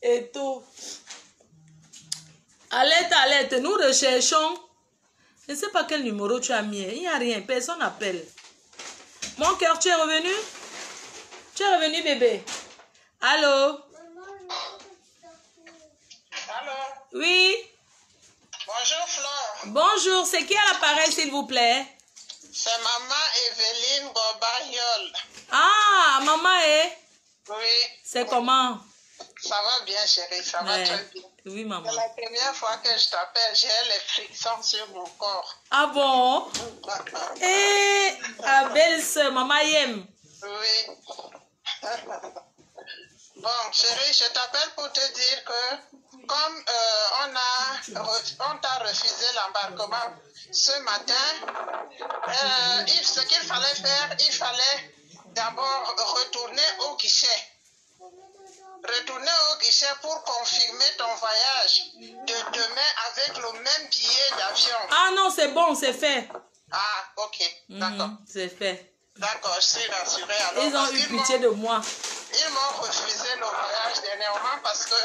Speaker 1: et tout. Alerte, alerte, nous recherchons. Je ne sais pas quel numéro tu as mis. Il n'y a rien, personne n'appelle. Mon cœur, tu es revenu? Tu es revenu, bébé? Allô?
Speaker 4: Allô?
Speaker 1: Oui?
Speaker 4: Bonjour Flore.
Speaker 1: Bonjour, c'est qui à l'appareil s'il vous plaît?
Speaker 4: C'est maman Evelyne Gobayol.
Speaker 1: Ah, maman est?
Speaker 4: Oui.
Speaker 1: C'est comment?
Speaker 4: Ça va bien chérie, ça va très bien.
Speaker 1: Oui maman.
Speaker 4: C'est la première fois que je t'appelle, j'ai les frictions sur mon corps.
Speaker 1: Ah bon? Eh, ah, belle soeur, maman Yem.
Speaker 4: Oui. Bon, chérie, je t'appelle pour te dire que comme on t'a refusé l'embarquement ce matin, ce qu'il fallait faire, il fallait d'abord retourner au guichet. Retourner au guichet pour confirmer ton voyage de demain avec le même billet d'avion.
Speaker 1: Ah non, c'est bon, c'est fait.
Speaker 4: Ah, ok, d'accord.
Speaker 1: C'est fait.
Speaker 4: D'accord, je suis rassurée. Alors,
Speaker 1: ils ont eu pitié de moi.
Speaker 4: Ils m'ont refusé le voyage dernièrement parce que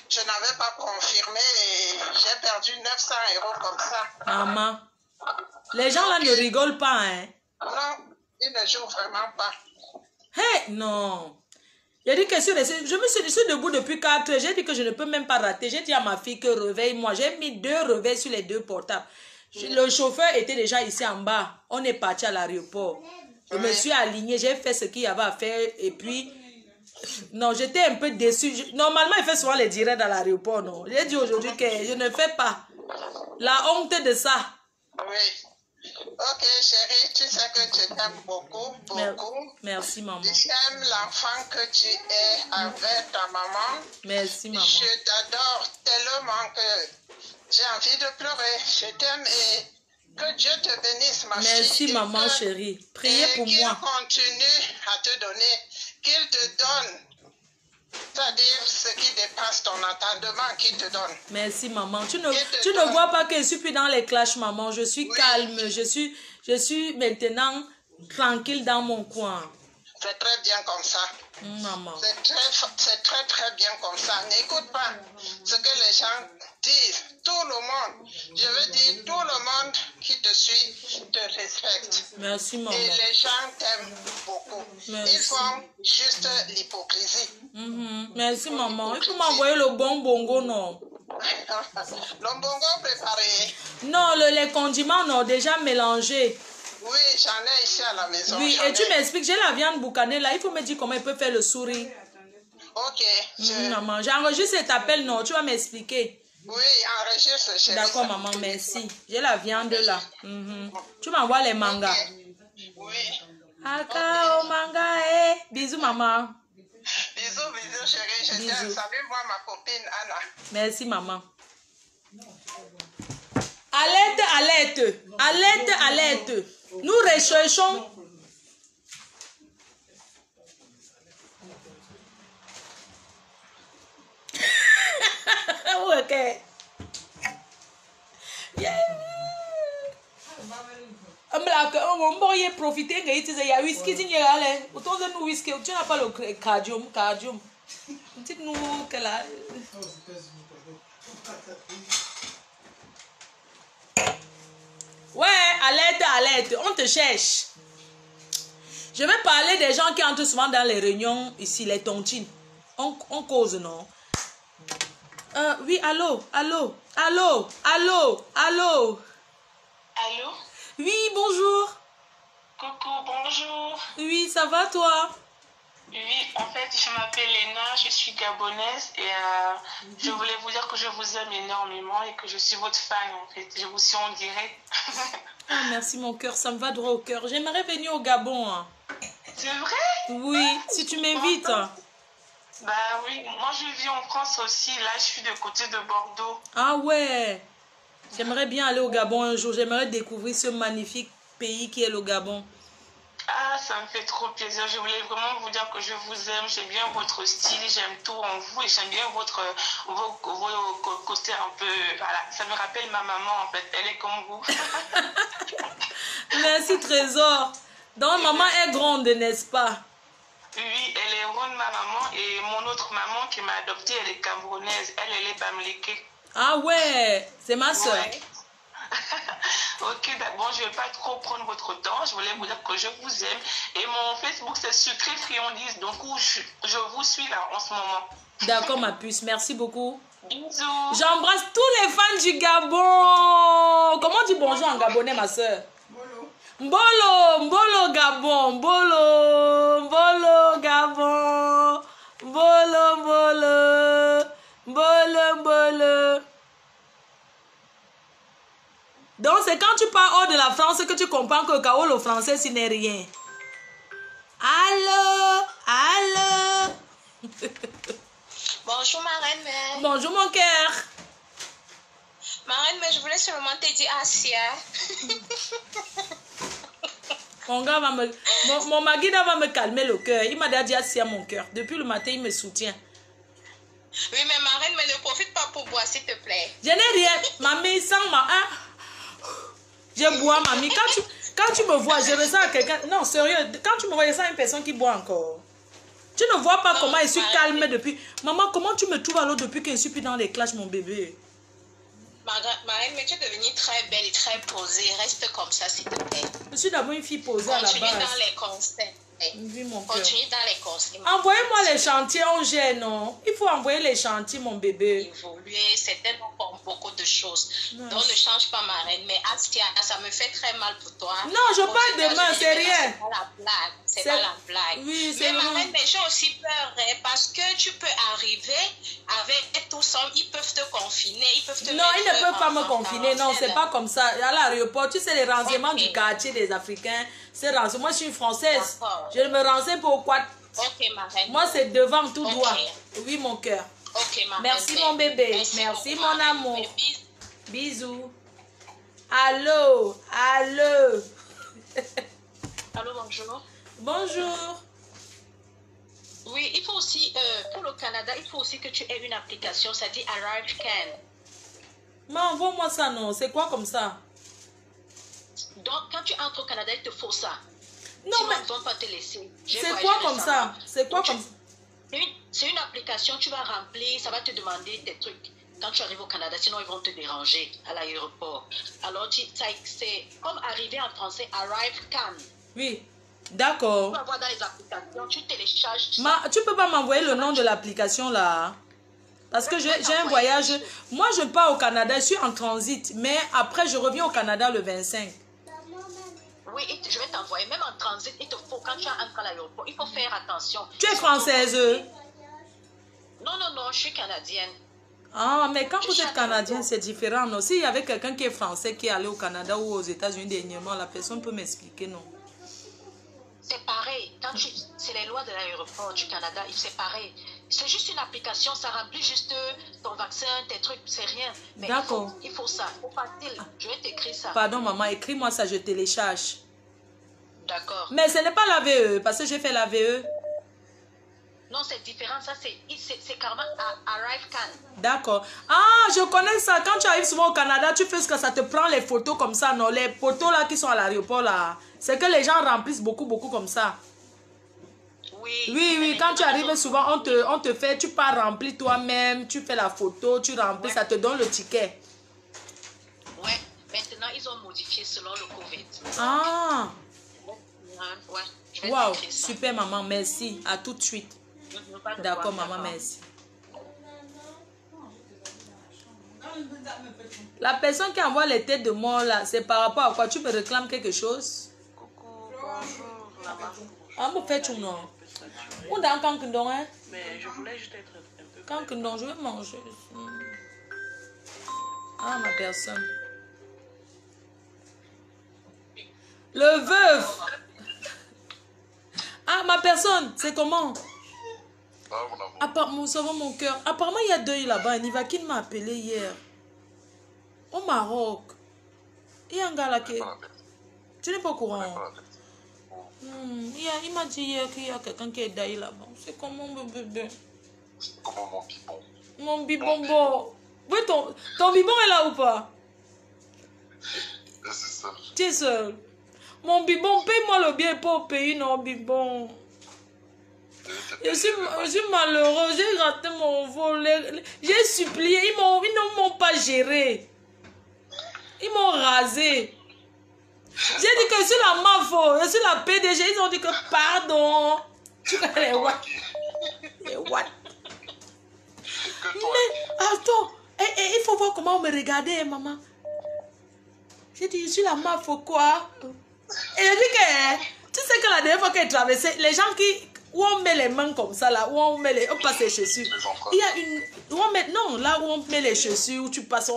Speaker 4: je n'avais pas confirmé et j'ai perdu 900 € comme ça.
Speaker 1: Maman, les gens là ne rigolent pas, hein?
Speaker 4: Non, ils ne jouent vraiment pas.
Speaker 1: Hé, non. J'ai dit que je me suis debout depuis 4 heures. J'ai dit que je ne peux même pas rater. J'ai dit à ma fille que réveille-moi. J'ai mis 2 réveils sur les 2 portables. Le chauffeur était déjà ici en bas. On est parti à l'aéroport. Je me suis alignée, j'ai fait ce qu'il y avait à faire et puis... Non, j'étais un peu déçue. Normalement, il fait souvent les directs dans l'aéroport, non? J'ai dit aujourd'hui que je ne fais pas. La honte de ça.
Speaker 4: Oui. Ok, chérie, tu sais que je t'aime beaucoup, beaucoup.
Speaker 1: Merci, maman.
Speaker 4: J'aime l'enfant que tu es avec ta maman.
Speaker 1: Merci, maman.
Speaker 4: Je t'adore tellement que j'ai envie de pleurer. Je t'aime et que Dieu te bénisse, ma fille.
Speaker 1: Merci, maman chérie. Priez pour moi.
Speaker 4: Qu'il continue à te donner, qu'il te donne, c'est-à-dire ce qui dépasse ton entendement, qu'il te donne.
Speaker 1: Merci, maman. Tu ne vois pas que je suis plus dans les clashs, maman. Je suis calme. Je suis maintenant tranquille dans mon coin.
Speaker 4: C'est très bien comme ça.
Speaker 1: Maman.
Speaker 4: C'est très, très bien comme ça. N'écoute pas ce que les gens disent. Tout le monde, je veux dire, tout le monde qui te suit te respecte.
Speaker 1: Merci, maman.
Speaker 4: Et les gens t'aiment beaucoup.
Speaker 1: Merci.
Speaker 4: Ils font juste l'hypocrisie.
Speaker 1: Merci, maman. Il faut m'envoyer le bon bongo, non?
Speaker 4: Le bongo préparé.
Speaker 1: Non, les condiments, non, déjà mélangés.
Speaker 4: Oui, j'en ai ici à la maison.
Speaker 1: Oui, et tu m'expliques, j'ai la viande boucanée là, il faut me dire comment il peut faire le souris.
Speaker 4: Ok.
Speaker 1: Maman, j'enregistre cet appel, non, tu vas m'expliquer.
Speaker 4: Oui, enregistre, chérie.
Speaker 1: D'accord, maman, merci. J'ai la viande là. Tu m'envoies les mangas.
Speaker 4: Okay. Oui.
Speaker 1: Akao manga, eh. Bisous, maman.
Speaker 4: Bisous, bisous, chérie. Je t'aime. Salut, moi, ma copine Anna.
Speaker 1: Merci, maman. Alerte, alerte. Alerte, alerte. Nous recherchons. Ok. On va profiter de il y a whisky, il y a allez. Autant de nous whisky, tu n'as pas le cardium. Dites-nous que là. Ouais, alerte, alerte, on te cherche. Je vais parler des gens qui entrent souvent dans les réunions ici, les tontines. On cause, non? Oui, allô? Allô? Oui, bonjour.
Speaker 5: Coucou, bonjour.
Speaker 1: Oui, ça va toi?
Speaker 5: Oui, en fait, je m'appelle Léna, je suis gabonaise et je voulais vous dire que je vous aime énormément et que je suis votre fan en fait. Je vous suis en direct.
Speaker 1: Ah, merci mon cœur, ça me va droit au cœur. J'aimerais venir au Gabon. Hein.
Speaker 5: C'est vrai?
Speaker 1: Oui, si tu m'invites.
Speaker 5: Bah oui, moi je vis en France aussi, là je suis de côté de Bordeaux.
Speaker 1: Ah ouais, j'aimerais bien aller au Gabon un jour, j'aimerais découvrir ce magnifique pays qui est le Gabon.
Speaker 5: Ah, ça me fait trop plaisir, je voulais vraiment vous dire que je vous aime, j'aime bien votre style, j'aime tout en vous et j'aime bien vos côtés un peu, voilà, ça me rappelle ma maman en fait, elle est comme vous.
Speaker 1: Merci Trésor, donc maman est grande, n'est-ce pas?
Speaker 5: Oui, elle est ronde, ma maman, et mon autre maman qui m'a adoptée, elle est camerounaise. Elle est bamléké.
Speaker 1: Ah ouais, c'est ma soeur.
Speaker 5: Ouais. Ok, d'accord, je ne vais pas trop prendre votre temps. Je voulais vous dire que je vous aime. Et mon Facebook, c'est Sucré Friandise. Donc, je vous suis là en ce moment.
Speaker 1: D'accord, ma puce. Merci beaucoup.
Speaker 5: Bisous.
Speaker 1: J'embrasse tous les fans du Gabon. Comment on dit bonjour en gabonais, ma soeur? Mbolo Gabon, Mbolo Gabon, Mbolo. Donc c'est quand tu pars hors de la France que tu comprends que le français ce n'est rien. Allô.
Speaker 6: Bonjour ma reine mère.
Speaker 1: Bonjour mon cœur.
Speaker 6: Ma reine mère, je voulais seulement te dire Asia.
Speaker 1: Mon gars mon Maguida va me calmer le cœur. Il m'a dit Asia mon cœur. Depuis le matin, il me soutient.
Speaker 6: Oui, mais ma reine, mais ne profite pas pour boire, s'il te plaît.
Speaker 1: Je n'ai rien. Mamie, sans ma... Je bois, mamie. Quand tu me vois, je ressens quelqu'un... Non, sérieux. Quand tu me vois, je sens une personne qui boit encore. Tu ne vois pas comment je suis calme depuis... Maman, comment tu me trouves alors depuis que je suis plus dans les clashs, mon bébé?
Speaker 6: Ma reine, mais tu es devenue très belle et très posée. Reste comme ça, s'il te plaît.
Speaker 1: Je suis d'abord une fille posée à la base.
Speaker 6: Continue dans les conseils.
Speaker 1: Oui, mon cœur.
Speaker 6: Continue dans les conseils.
Speaker 1: Envoyez-moi les chantiers, on gêne, non? Il faut envoyer les chantiers, mon bébé.
Speaker 6: Évoluer, c'est tellement comme beaucoup de choses. Donc ne change pas ma reine. Mais Astia, ça me fait très mal pour toi.
Speaker 1: Non, je parle demain, c'est rien.
Speaker 6: pas la blague. C'est
Speaker 1: C'est-
Speaker 6: pas la blague.
Speaker 1: Oui, c'est
Speaker 6: mais
Speaker 1: vraiment-
Speaker 6: Marraine, mais j'ai aussi peur hein, parce que tu peux arriver avec tout ça. Ils peuvent te confiner. Ils peuvent te
Speaker 1: Non,
Speaker 6: mettre
Speaker 1: ils ne peuvent pas me
Speaker 6: en
Speaker 1: confiner. Non, c'est
Speaker 6: quarantaine.
Speaker 1: pas comme ça. À l'aéroport, tu sais, les renseignements
Speaker 6: Ok.
Speaker 1: du quartier des Africains, c'est renseignements. Moi, je suis une Française.
Speaker 6: D'accord.
Speaker 1: Je me renseigne pour quoi?
Speaker 6: Ok, Marraine.
Speaker 1: Moi, c'est devant tout
Speaker 6: Ok.
Speaker 1: droit. Oui, mon cœur.
Speaker 6: Ok, Marraine.
Speaker 1: Merci, mon bébé. Merci,
Speaker 6: beaucoup,
Speaker 1: mon
Speaker 6: Marraine.
Speaker 1: amour.
Speaker 6: Et bisous.
Speaker 1: Bisous. Allô, allô.
Speaker 6: Allô, bonjour.
Speaker 1: Bonjour.
Speaker 6: Oui, il faut aussi, pour le Canada, il faut aussi que tu aies une application, ça dit ArriveCan.
Speaker 1: Mais envoie-moi ça, non. C'est quoi comme ça?
Speaker 6: Donc, quand tu entres au Canada, il te faut ça.
Speaker 1: Non,
Speaker 6: Sinon,
Speaker 1: mais
Speaker 6: ils ne vont pas te laisser. J'ai
Speaker 1: c'est
Speaker 6: voyagé
Speaker 1: quoi comme
Speaker 6: récemment.
Speaker 1: ça? C'est quoi
Speaker 6: Donc,
Speaker 1: comme ça?
Speaker 6: C'est une application, tu vas remplir, ça va te demander tes trucs. Quand tu arrives au Canada, sinon ils vont te déranger à l'aéroport. Alors, c'est comme arriver en français, ArriveCan.
Speaker 1: Oui.
Speaker 6: Tu
Speaker 1: D'accord.
Speaker 6: vas voir dans les applications, tu télécharges.
Speaker 1: Tu peux pas m'envoyer le nom de l'application là? Parce que j'ai un voyage. Moi, je pars au Canada, je suis en transit. Mais après, je reviens au Canada le 25.
Speaker 6: Oui, je vais t'envoyer. Même en transit, il te faut, quand tu entres à l'aéroport, il faut faire attention.
Speaker 1: Tu es française?
Speaker 6: Non, non, non, je suis canadienne.
Speaker 1: Ah, mais quand vous êtes canadien, c'est différent, non? S'il y avait quelqu'un qui est français qui est allé au Canada ou aux États-Unis dernièrement, la personne peut m'expliquer, non?
Speaker 6: C'est pareil. C'est les lois de l'aéroport du Canada, c'est pareil. C'est juste une application, ça remplit juste ton vaccin, tes trucs, c'est rien. Mais
Speaker 1: D'accord.
Speaker 6: il faut ça, c'est facile. Je vais t'écrire ça.
Speaker 1: Pardon, maman, écris-moi ça, je télécharge.
Speaker 6: D'accord.
Speaker 1: Mais ce n'est pas la VE, parce que j'ai fait la VE.
Speaker 6: Non, c'est différent, ça c'est carrément ArriveCan.
Speaker 1: D'accord. Ah, je connais ça. Quand tu arrives souvent au Canada, tu fais ce que ça te prend les photos comme ça, non? Les photos là qui sont à l'aéroport là. C'est que les gens remplissent beaucoup comme ça.
Speaker 6: Oui.
Speaker 1: Oui, quand tu arrives souvent, on te fait, tu pars remplir toi-même, tu fais la photo, tu remplis,
Speaker 6: Ouais.
Speaker 1: ça te donne le ticket.
Speaker 6: Ouais, maintenant ils ont modifié selon le Covid.
Speaker 1: Ah,
Speaker 6: Ouais, je vais
Speaker 1: waouh,
Speaker 6: t'écrire ça.
Speaker 1: super maman, merci. À tout de suite.
Speaker 6: Pas de
Speaker 1: D'accord,
Speaker 6: quoi,
Speaker 1: maman,
Speaker 6: d'accord.
Speaker 1: merci. La personne qui envoie les têtes de mort là, c'est par rapport à quoi? Tu me réclames quelque chose?
Speaker 2: Coucou, bonjour, maman.
Speaker 1: Ah, me fait tout non. Ou dans Kankendon, hein?
Speaker 2: Mais je voulais juste être un peu.
Speaker 1: Kankendon, je vais manger. Ah, ma personne. Le veuf. Ah, ma personne, c'est comment? Apparemment, ça va mon cœur. Apparemment, il y a deuil là-bas. Niva qui m'a appelé hier. Au Maroc. Il y a un gars là qui... Tu n'es pas au courant? Il m'a dit hier qu'il y a quelqu'un qui est deuil là-bas. C'est comment mon bébé?
Speaker 7: Comment mon pipon?
Speaker 1: Mon bibon bon. Oui, ton bibon est là ou pas?
Speaker 7: C'est ça.
Speaker 1: Tu es seul. Mon bibon, paye-moi le bien pour payer, non, bibon. Je suis malheureux, j'ai raté mon vol. J'ai supplié, ils ne m'ont pas géré. Ils m'ont rasé. J'ai dit que je suis la MAFO, je suis la PDG. Ils ont dit que pardon. Tu connais les what? Les what? Mais attends, il faut voir comment on me regardait, maman. J'ai dit, je suis la MAFO quoi? Et je dis que, tu sais que la dernière fois qu'elle traversait, les gens où on met les mains comme ça, là, où on passe les chaussures. Il y a une, là où on met les chaussures, où tu passes,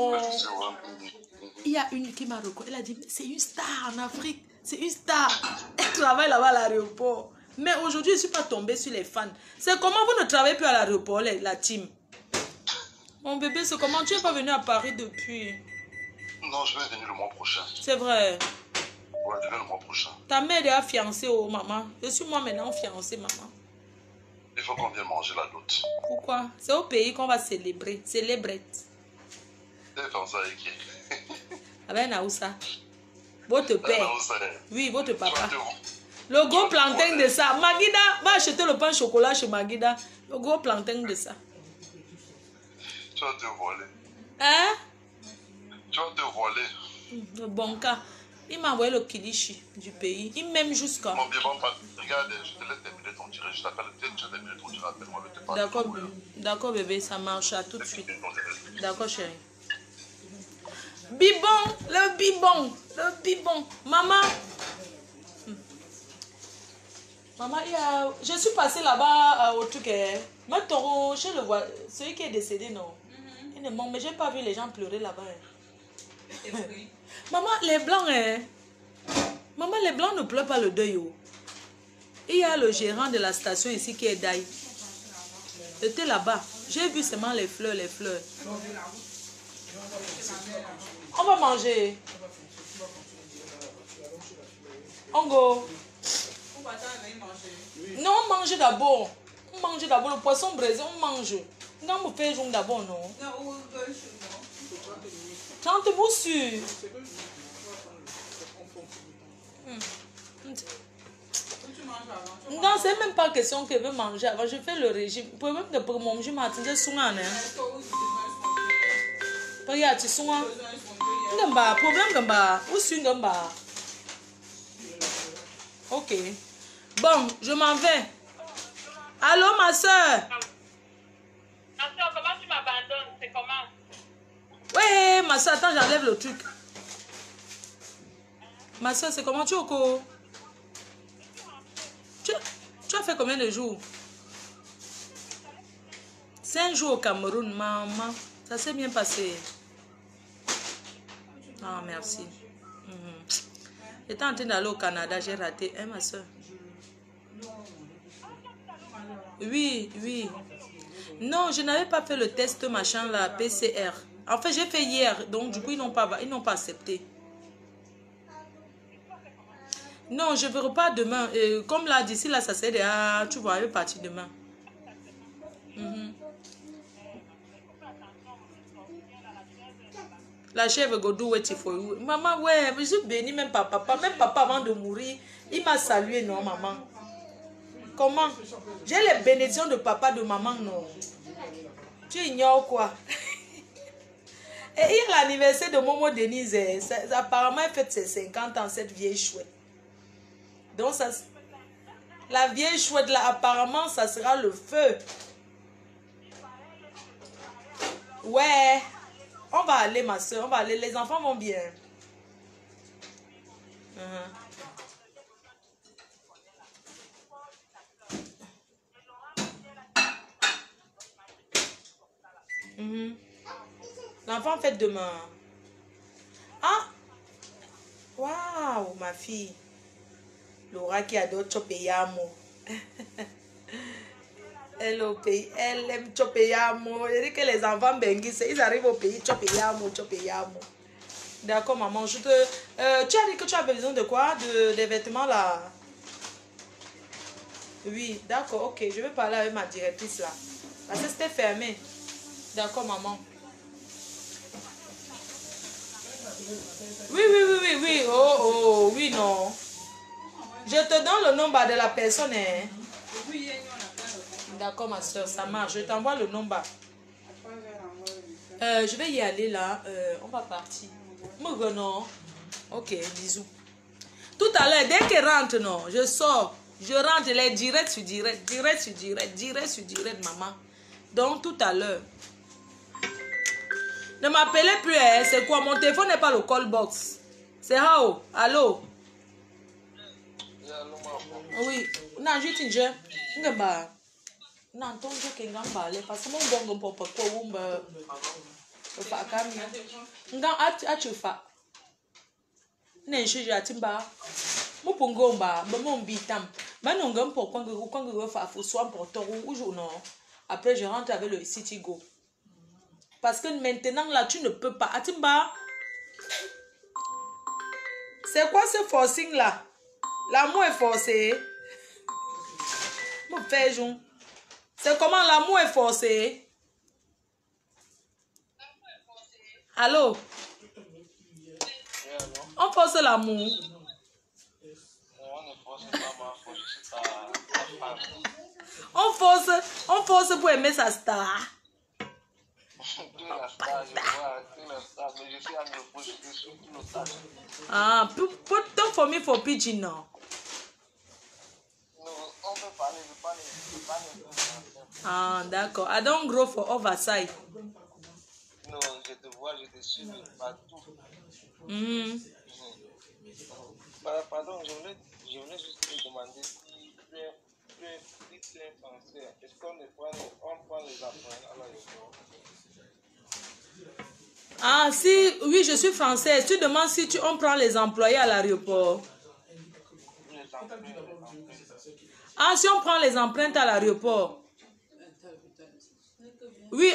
Speaker 1: il y a une qui m'a reconnu, elle a dit, c'est une star en Afrique, c'est une star. Elle travaille là-bas à l'aéroport. Mais aujourd'hui, je ne suis pas tombée sur les fans. C'est comment vous ne travaillez plus à l'aéroport, la team? Mon bébé, c'est comment tu n'es pas venu à Paris depuis?
Speaker 7: Non, je vais venir le mois prochain.
Speaker 1: C'est vrai.
Speaker 7: Ouais, je viens le mois prochain.
Speaker 1: Ta mère est fiancée, oh maman. Je suis moi maintenant fiancée, maman.
Speaker 7: Il faut qu'on vienne manger la dot.
Speaker 1: Pourquoi? C'est au pays qu'on va célébrer. Célébrer.
Speaker 7: C'est comme ça, qui
Speaker 1: Ah ben, là où ça? Votre père. Oui, votre papa. Le gros plantain de ça. Magida, va acheter le pain chocolat chez Magida. Le gros plantain de ça.
Speaker 7: Tu vas te voler.
Speaker 1: Hein?
Speaker 7: Tu vas te voler.
Speaker 1: Le bon cas. Il m'a envoyé le kilichi du pays. Il m'aime jusqu'à...
Speaker 7: Mon bien, regarde, je te laisse terminer ton tirage. Je t'appelle, tu as terminé ton tirage, appelle-moi, je te parle.
Speaker 1: D'accord, d'accord bébé, ça marche à tout de suite. D'accord chérie. Bibon, le bibon, le bibon. Maman. Maman, je suis passée là-bas au truc. Maintenant, chez le voisin, celui qui est décédé, non. Il ne manque, mais je n'ai pas vu les gens pleurer là-bas. Maman, les blancs, Maman, les blancs ne pleurent pas le deuil. Il y a le gérant de la station ici qui est Daï. J'étais là-bas. J'ai vu seulement les fleurs, les fleurs. On va manger. On go. Non, on mange d'abord. On mange d'abord le poisson braisé, on mange. Non, on fait jour d'abord, non. 30 moussus. Non, c'est même pas question que je veux manger avant. Je fais le régime. Pour même que pour manger, je m'attendais souvent. Regarde, tu souvent. Gamba, problème Gamba. Où suis Gamba? Ok. Bon, je m'en vais. Allô, ma soeur?
Speaker 3: Ma soeur, comment tu m'abandonnes? C'est comment?
Speaker 1: Oui, ma soeur, attends, j'enlève le truc. Ma soeur, c'est comment tu es au cours? Tu as fait combien de jours? 5 jours au Cameroun, maman. Ça s'est bien passé. Ah, merci. J'étais en train d'aller au Canada, j'ai raté. Hein, ma soeur? Oui, oui. Non, je n'avais pas fait le test machin là, PCR. En fait, j'ai fait hier, donc du coup, ils n'ont pas accepté. Non, je ne verrai pas demain. Comme là, d'ici là, ça c'est déjà, tu vois, je vais partir demain. La chèvre go do wait for you. Maman, ouais, je suis bénie même par papa. Même papa, avant de mourir, il m'a salué, non, maman? Comment? J'ai les bénédictions de papa, de maman, non? Tu ignores quoi? Et il y a l'anniversaire de Momo Denise. Apparemment, elle fête ses 50 ans, cette vieille chouette. Donc, ça, la vieille chouette, là, apparemment, ça sera le feu. Ouais. On va aller, ma soeur, on va aller. Les enfants vont bien. L'enfant fait demain. Ah! Waouh, ma fille. Laura qui adore Chopeyamo. Elle au pays, elle aime Chopeyamo. Elle dit que les enfants benguis, ils arrivent au pays Chopeyamo, Chopeyamo. D'accord, maman. Tu as dit que tu as besoin de quoi? Des vêtements là? Oui, d'accord, ok. Je vais parler avec ma directrice là. Parce que c'était fermé. D'accord, maman. Oui, oui, oui, oui, oui. Oh, oh, oui, non. Je te donne le nombre de la personne. Hein. D'accord, ma soeur, ça marche. Je t'envoie le nombre. Je vais y aller là. On va partir. Non. Ok, bisous. Tout à l'heure, dès qu'elle rentre, non, je sors. Je rentre, elle est direct sur direct, direct sur direct, direct sur direct, maman. Donc, tout à l'heure. Ne m'appelez plus, hein. C'est quoi? Mon téléphone n'est pas le call box. C'est how? Allô? Oui. Non, je te dis. Non, ton jeu qui est gambale. Parce que mon bon pour quoi ou me. Fa kami. Nga atufa. Ne shiji atimba. Mo pongomba, ba mon bitam. Maintenant ngam pour quand fa faut soit porteur ou non. Après je rentre avec le City Go. Parce que maintenant là tu ne peux pas. Atimba. C'est quoi ce forcing là? L'amour est forcé. Mon père Jean. C'est comment l'amour est forcé? Allô? On force l'amour. On force pour aimer sa star. Ah, don't for me for pigeon now. Ah, d'accord. I don't grow for oversight.
Speaker 8: Non, je te vois, je te suis partout. Pardon, je voulais juste te demander si tu es suis un Français. Est-ce qu'on prend les empreintes à l'aéroport?
Speaker 1: Ah, si, oui, je suis française. Tu demandes si on prend les employés à l'aéroport. Ah, si on prend les empreintes à l'aéroport. Oui,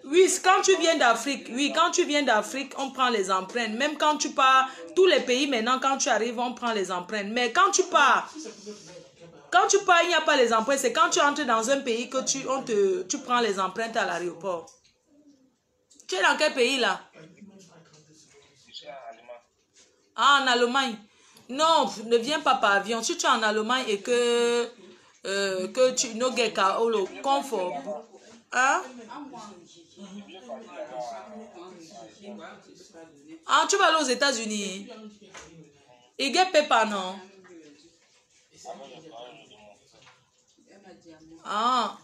Speaker 1: oui, quand tu viens d'Afrique, oui, quand tu viens d'Afrique, on prend les empreintes. Même quand tu pars, tous les pays maintenant, quand tu arrives, on prend les empreintes. Mais quand tu pars, il n'y a pas les empreintes. C'est quand tu entres dans un pays que tu prends les empreintes à l'aéroport. Tu es dans quel pays là? Ah, en Allemagne. Non, ne viens pas par avion. Si tu es en Allemagne et que tu n'as pas le confort. Hein? Ah, tu vas aller aux États-Unis. Il n'y a pas, non? Ah,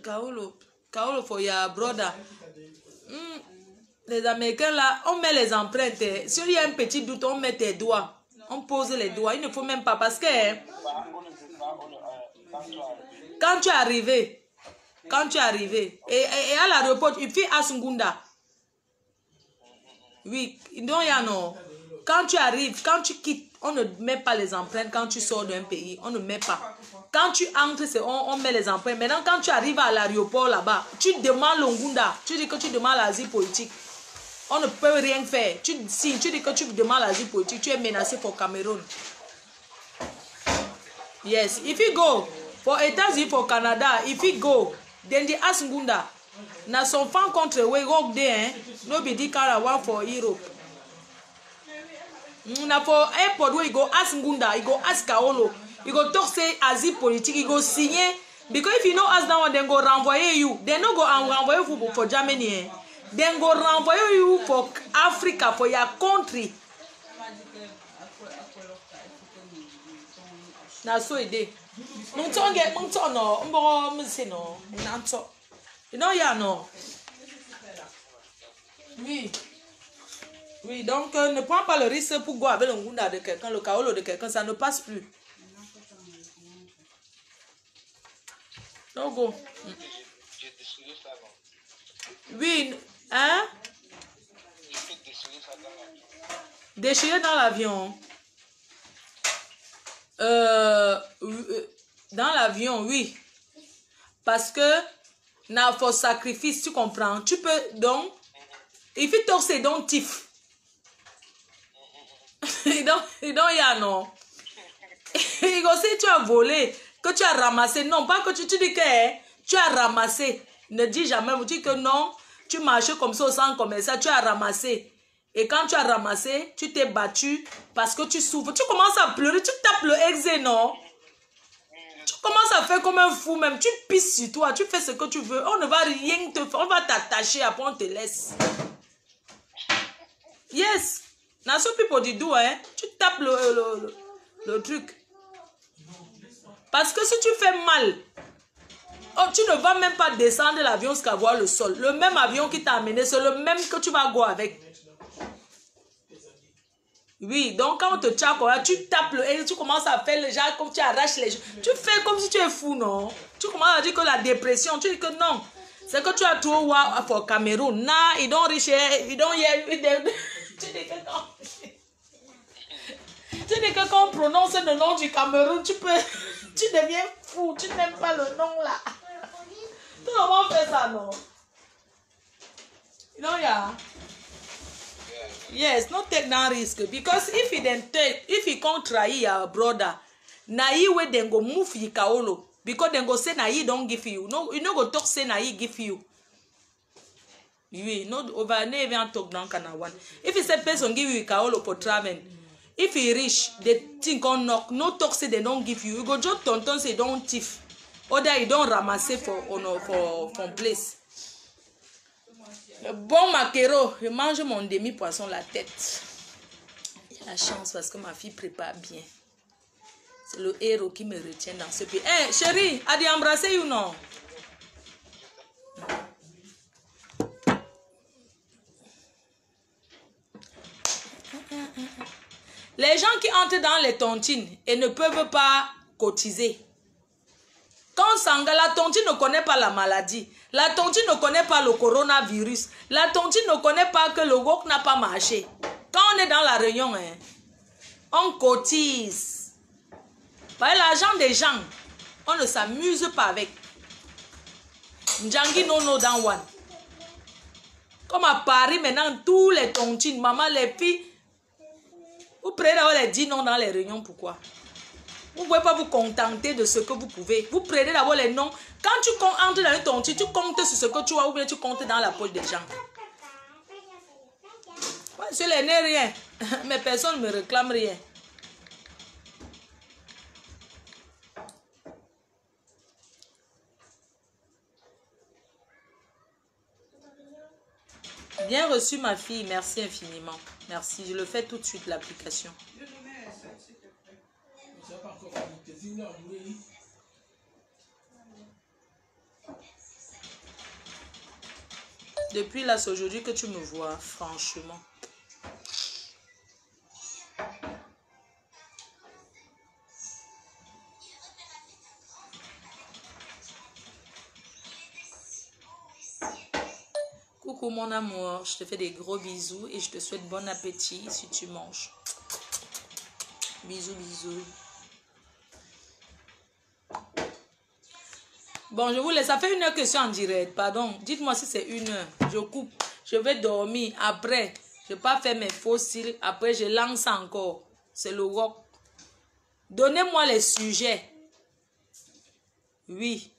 Speaker 1: Kaolo for your brother. Les Américains là, on met les empreintes. S'il y a un petit doute, on met tes doigts. On pose les doigts. Il ne faut même pas parce que quand tu es arrivé, et à l'aéroport, il fait Asungunda. Oui, non, il y a non. Quand tu arrives, quand tu quittes, on ne met pas les empreintes quand tu sors d'un pays. On ne met pas. Quand tu entres, on met les empreintes. Maintenant, quand tu arrives à l'aéroport là-bas, tu demandes l'Ongunda. Tu dis que tu demandes l'asile politique. On ne peut rien faire. Tu dis que tu demandes l'asile politique. Tu es menacé pour Cameroun. Yes, if you go for États-Unis, for Canada, if you go, then the Asungunda. Na son fan contre we go there, no be the car one for Europe. Na for airport where you go ask Ngunda, you go ask Kaolo, you go talk say asile politique, you go signer. Because if you know ask that one, then go renvoyer you. They no go renvoyer you for Germany. Then go renvoyer you for Africa, for your country. Na so it dey. No. You know, yeah, non. Oui. Oui, donc ne prends pas le risque pour go avec le Ngunda de quelqu'un, le Kaolo de quelqu'un, ça ne passe plus. Donc, go. Oui, hein? Déchirer dans l'avion. Dans l'avion, oui. Parce que na for sacrifice, tu comprends? Tu peux donc, il faut torser donc tif. Il y a non. Il aussi tu as volé, que tu as ramassé. Non, pas que tu dis que tu as ramassé. Ne dis jamais, tu dis que non, tu marches comme ça au centre commercial, tu as ramassé. Et quand tu as ramassé, tu t'es battu parce que tu souffres. Tu commences à pleurer, tu tapes le exé, non? Tu commences à faire comme un fou même. Tu pisses sur toi, tu fais ce que tu veux. On ne va rien te faire. On va t'attacher, après on te laisse. Yes. Now some people do, hein. Tu tapes le truc. Parce que si tu fais mal, oh, tu ne vas même pas descendre l'avion jusqu'à voir le sol. Le même avion qui t'a amené, c'est le même que tu vas go avec. Oui, donc quand on te tchaque, tu tapes et tu commences à faire le genre comme tu arraches les gens. Tu fais comme si tu es fou, non? Tu commences à dire que la dépression, tu dis que non. C'est que tu as trop pour Cameroun. Nah, ils don't reach here, ils don't hear. Tu dis que quand on prononce le nom du Cameroun, tu deviens fou, tu n'aimes pas le nom là. Tout le monde fait ça, non? You know, yeah. Yes, not take that risk because if he can't try your brother, na he wey then go move you Kaolo because then go say na he don't give you. No, you no go talk say na he give you. You no over never talk down kana one. If it's a person give you Kaolo for traveling, if he rich, they think on knock. No talk say they don't give you. You go just tonton say don't thief, or that you don't ramasse for place. Bon maquereau, je mange mon demi-poisson la tête. Il y a la chance parce que ma fille prépare bien. C'est le héros qui me retient dans ce pays. Hé, chérie, a dit embrasser ou non? Les gens qui entrent dans les tontines et ne peuvent pas cotiser. Quand Sanga, la tontine ne connaît pas la maladie. La tontine ne connaît pas le coronavirus. La tontine ne connaît pas que le wok n'a pas marché. Quand on est dans la réunion, hein, on cotise. Par l'argent des gens, on ne s'amuse pas avec. Ndjangi nono dans one. Comme à Paris, maintenant, tous les tontines, maman, les filles, vous prenez d'abord les 10 noms dans les réunions, pourquoi? Vous ne pouvez pas vous contenter de ce que vous pouvez. Vous prenez d'abord les noms. Quand tu entres dans une tontine, tu comptes sur ce que tu as ou bien tu comptes dans la poche des gens. Moi, je n'ai rien. Mais personne ne me réclame rien. Bien reçu, ma fille. Merci infiniment. Merci. Je le fais tout de suite, l'application. Depuis là, c'est aujourd'hui que tu me vois, franchement. Coucou mon amour, je te fais des gros bisous et je te souhaite bon appétit si tu manges. Bisous, bisous. Bon, je vous laisse. Ça fait 1 heure que je suis en direct. Pardon. Dites-moi si c'est 1 heure. Je coupe. Je vais dormir. Après, je ne vais pas faire mes fossiles. Après, je lance encore. C'est le rock. Donnez-moi les sujets. Oui.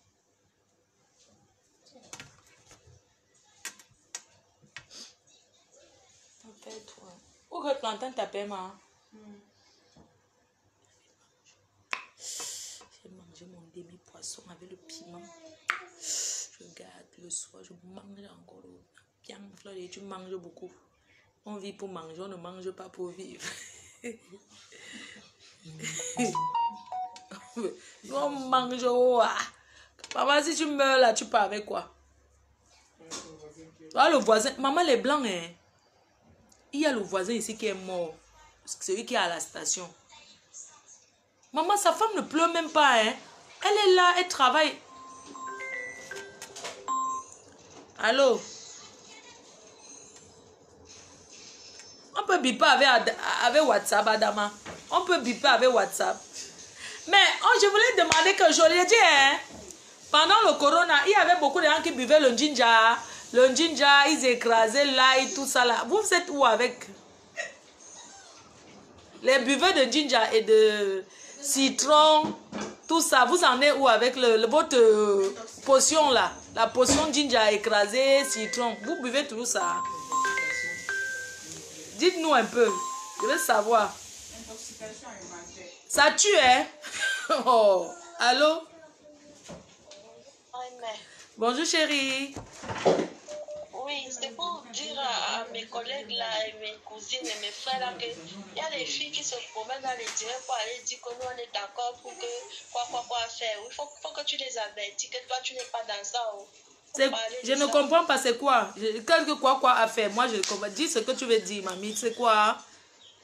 Speaker 1: Pourquoi tu entends taper, ma? J'ai mangé mon demi-poisson avec le piment. Je garde le soir, je mange encore. Bien, tu manges beaucoup. On vit pour manger, on ne mange pas pour vivre. On mange. Maman, si tu meurs là, tu pars avec quoi? Ah, le voisin. Maman, les blancs, hein. Il y a le voisin ici qui est mort. Celui qui est à la station. Maman, sa femme ne pleure même pas, hein. Elle est là, elle travaille. Allô? On peut biper avec WhatsApp, Adama. On peut biper avec WhatsApp. Mais je voulais demander que je l'ai dit, hein. Pendant le corona, il y avait beaucoup de gens qui buvaient le ginger. Le ginger, ils écrasaient l'ail, tout ça là. Vous êtes où avec? Les buveurs de ginger et de citron, tout ça, vous en êtes où avec votre potion là? La potion ginger écrasée, citron. Vous buvez tout ça? Dites-nous un peu. Je veux savoir.
Speaker 2: Intoxication alimentaire.
Speaker 1: Ça tue, hein? Oh, allô? Bonjour chérie.
Speaker 9: Oui, c'est pour dire à mes collègues là, et mes cousines et mes frères là que il y a des filles qui se promènent dans les directs pour aller dire que nous on est d'accord pour que quoi faire. Il faut que tu les avertis que toi tu n'es pas dans ça.
Speaker 1: Je ne comprends pas c'est quoi. Qu'est-ce que quoi à faire? Moi je comprends. Dis ce que tu veux dire, mamie. C'est quoi?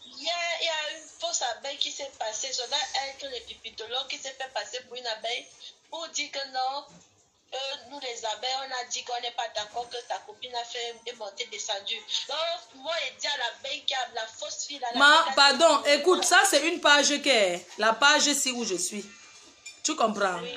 Speaker 9: Il y a une fausse abeille qui s'est passée. Ça doit être les pipitologues qui s'est fait passer pour une abeille pour dire que non. Nous les abeilles, on a dit qu'on n'est pas d'accord que ta copine a fait une montée descendue. Donc, moi, je dis à l'abeille qui a la fausse fille.
Speaker 1: Pardon, écoute, ça c'est une page qui est la page ici où je suis. Tu comprends? Oui.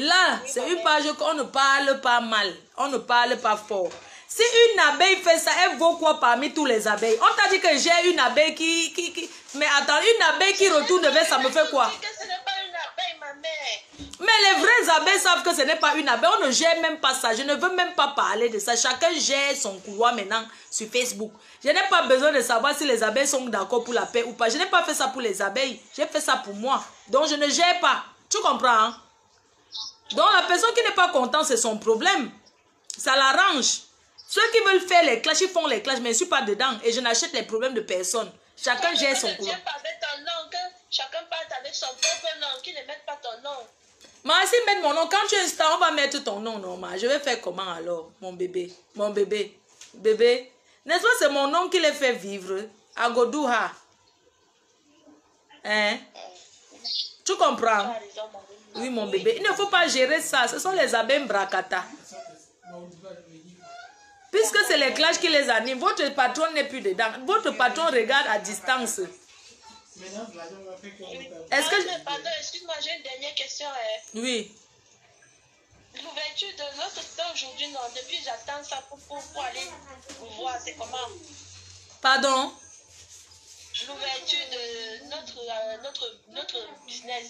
Speaker 1: Là, oui, c'est une page qu'on ne parle pas mal, on ne parle pas fort. Si une abeille fait ça, elle vaut quoi parmi tous les abeilles? On t'a dit que j'ai une abeille qui... Mais attends, une abeille qui retourne vers ça me fait quoi? Mais les vraies abeilles savent que ce n'est pas une abeille. On ne gère même pas ça. Je ne veux même pas parler de ça. Chacun gère son couloir maintenant sur Facebook. Je n'ai pas besoin de savoir si les abeilles sont d'accord pour la paix ou pas. Je n'ai pas fait ça pour les abeilles. J'ai fait ça pour moi. Donc je ne gère pas. Tu comprends? Hein? Donc la personne qui n'est pas contente, c'est son problème. Ça l'arrange. Ceux qui veulent faire les clashs, ils font les clashs, mais je ne suis pas dedans. Et je n'achète les problèmes de personne. Chacun gère son couloir.
Speaker 9: Chacun part avec son propre nom, qui ne mette pas ton nom.
Speaker 1: Mais si mettre mon nom, quand tu es un star, on va mettre ton nom normal. Je vais faire comment alors, mon bébé? Mon bébé. Bébé. N'est-ce pas, c'est mon nom qui les fait vivre. Agodouha. Hein? Tu comprends?
Speaker 9: Tu as raison, mon bébé.
Speaker 1: Oui, mon bébé. Il ne faut pas gérer ça. Ce sont les abeilles bracata. Puisque c'est les clashs qui les animent, votre patron n'est plus dedans. Votre patron regarde à distance. Est-ce que...
Speaker 9: Pardon, excuse-moi, j'ai une dernière question.
Speaker 1: Oui.
Speaker 9: L'ouverture de notre store aujourd'hui, non. Depuis, j'attends ça pour aller vous voir. C'est comment?
Speaker 1: Pardon?
Speaker 9: L'ouverture de notre business.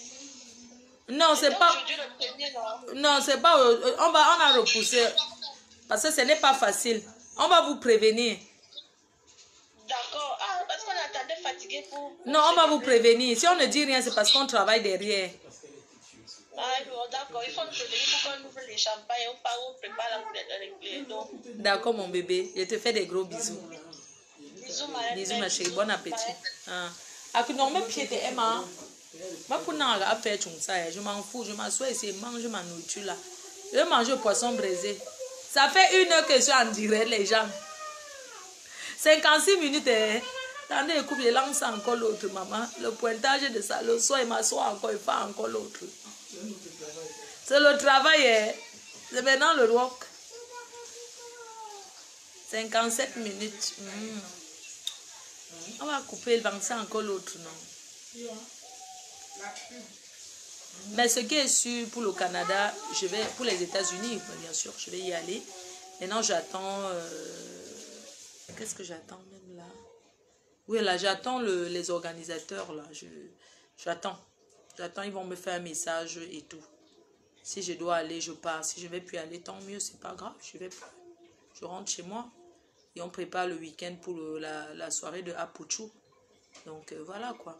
Speaker 1: Non, c'est pas...
Speaker 9: Aujourd'hui, le premier, non.
Speaker 1: Non, c'est pas... On a repoussé. Parce que ce n'est pas facile. On va vous prévenir.
Speaker 9: D'accord. Ah, parce qu'on attendait fatigué pour...
Speaker 1: Non, on va vous prévenir. Si on ne dit rien, c'est parce qu'on travaille derrière.
Speaker 9: Ah, d'accord. Il faut nous prévenir pour qu'on ouvre les champagnes. On prépare les dons.
Speaker 1: D'accord, mon bébé. Je te fais des gros bisous.
Speaker 9: Bisous, ma
Speaker 1: Bisous, ma chérie. Bon appétit. Ah, que non, même pied de Emma. Moi, pour n'en faire tout ça, je m'en fous. Je m'assois ici et mange ma nourriture là. Je mange le poisson braisé. Ça fait 1 heure que je suis en direct, les gens. 56 minutes. Attendez, écoute, je lance encore l'autre, maman. Le pointage de ça, le soir, il m'assoit encore, il fait encore l'autre. C'est le travail. C'est maintenant le rock. 57 minutes. On va couper, il va lancer encore l'autre, non? Mais ce qui est sûr pour le Canada, je vais pour les États-Unis, bien sûr, je vais y aller. Maintenant, j'attends. Qu'est-ce que j'attends même là? Oui, là, j'attends les organisateurs là. J'attends. Ils vont me faire un message et tout. Si je dois aller, je pars. Si je ne vais plus aller, tant mieux, c'est pas grave. Je rentre chez moi et on prépare le week-end pour la soirée de Apuchu. Donc voilà quoi.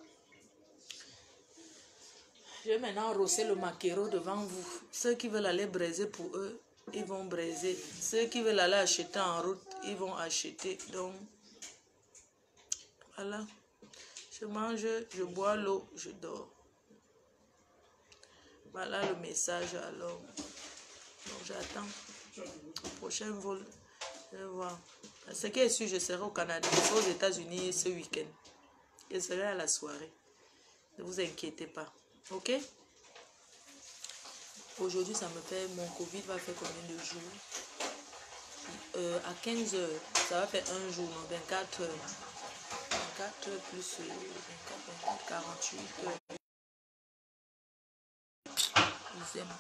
Speaker 1: Je vais maintenant rosser le maquereau devant vous. Ceux qui veulent aller braiser pour eux, ils vont braiser. Ceux qui veulent aller acheter en route, ils vont acheter. Donc, voilà. Je mange, je bois l'eau, je dors. Voilà le message alors. Donc, j'attends. Le prochain vol, je vais voir. Ce qui est sûr, je serai au Canada, je serai aux États-Unis ce week-end. Je serai à la soirée. Ne vous inquiétez pas. Ok? Aujourd'hui, ça me fait... Mon Covid va faire combien de jours? À 15 heures. Ça va faire un jour, non? 24 heures. 24 heures plus 24, 48 heures. Dixième.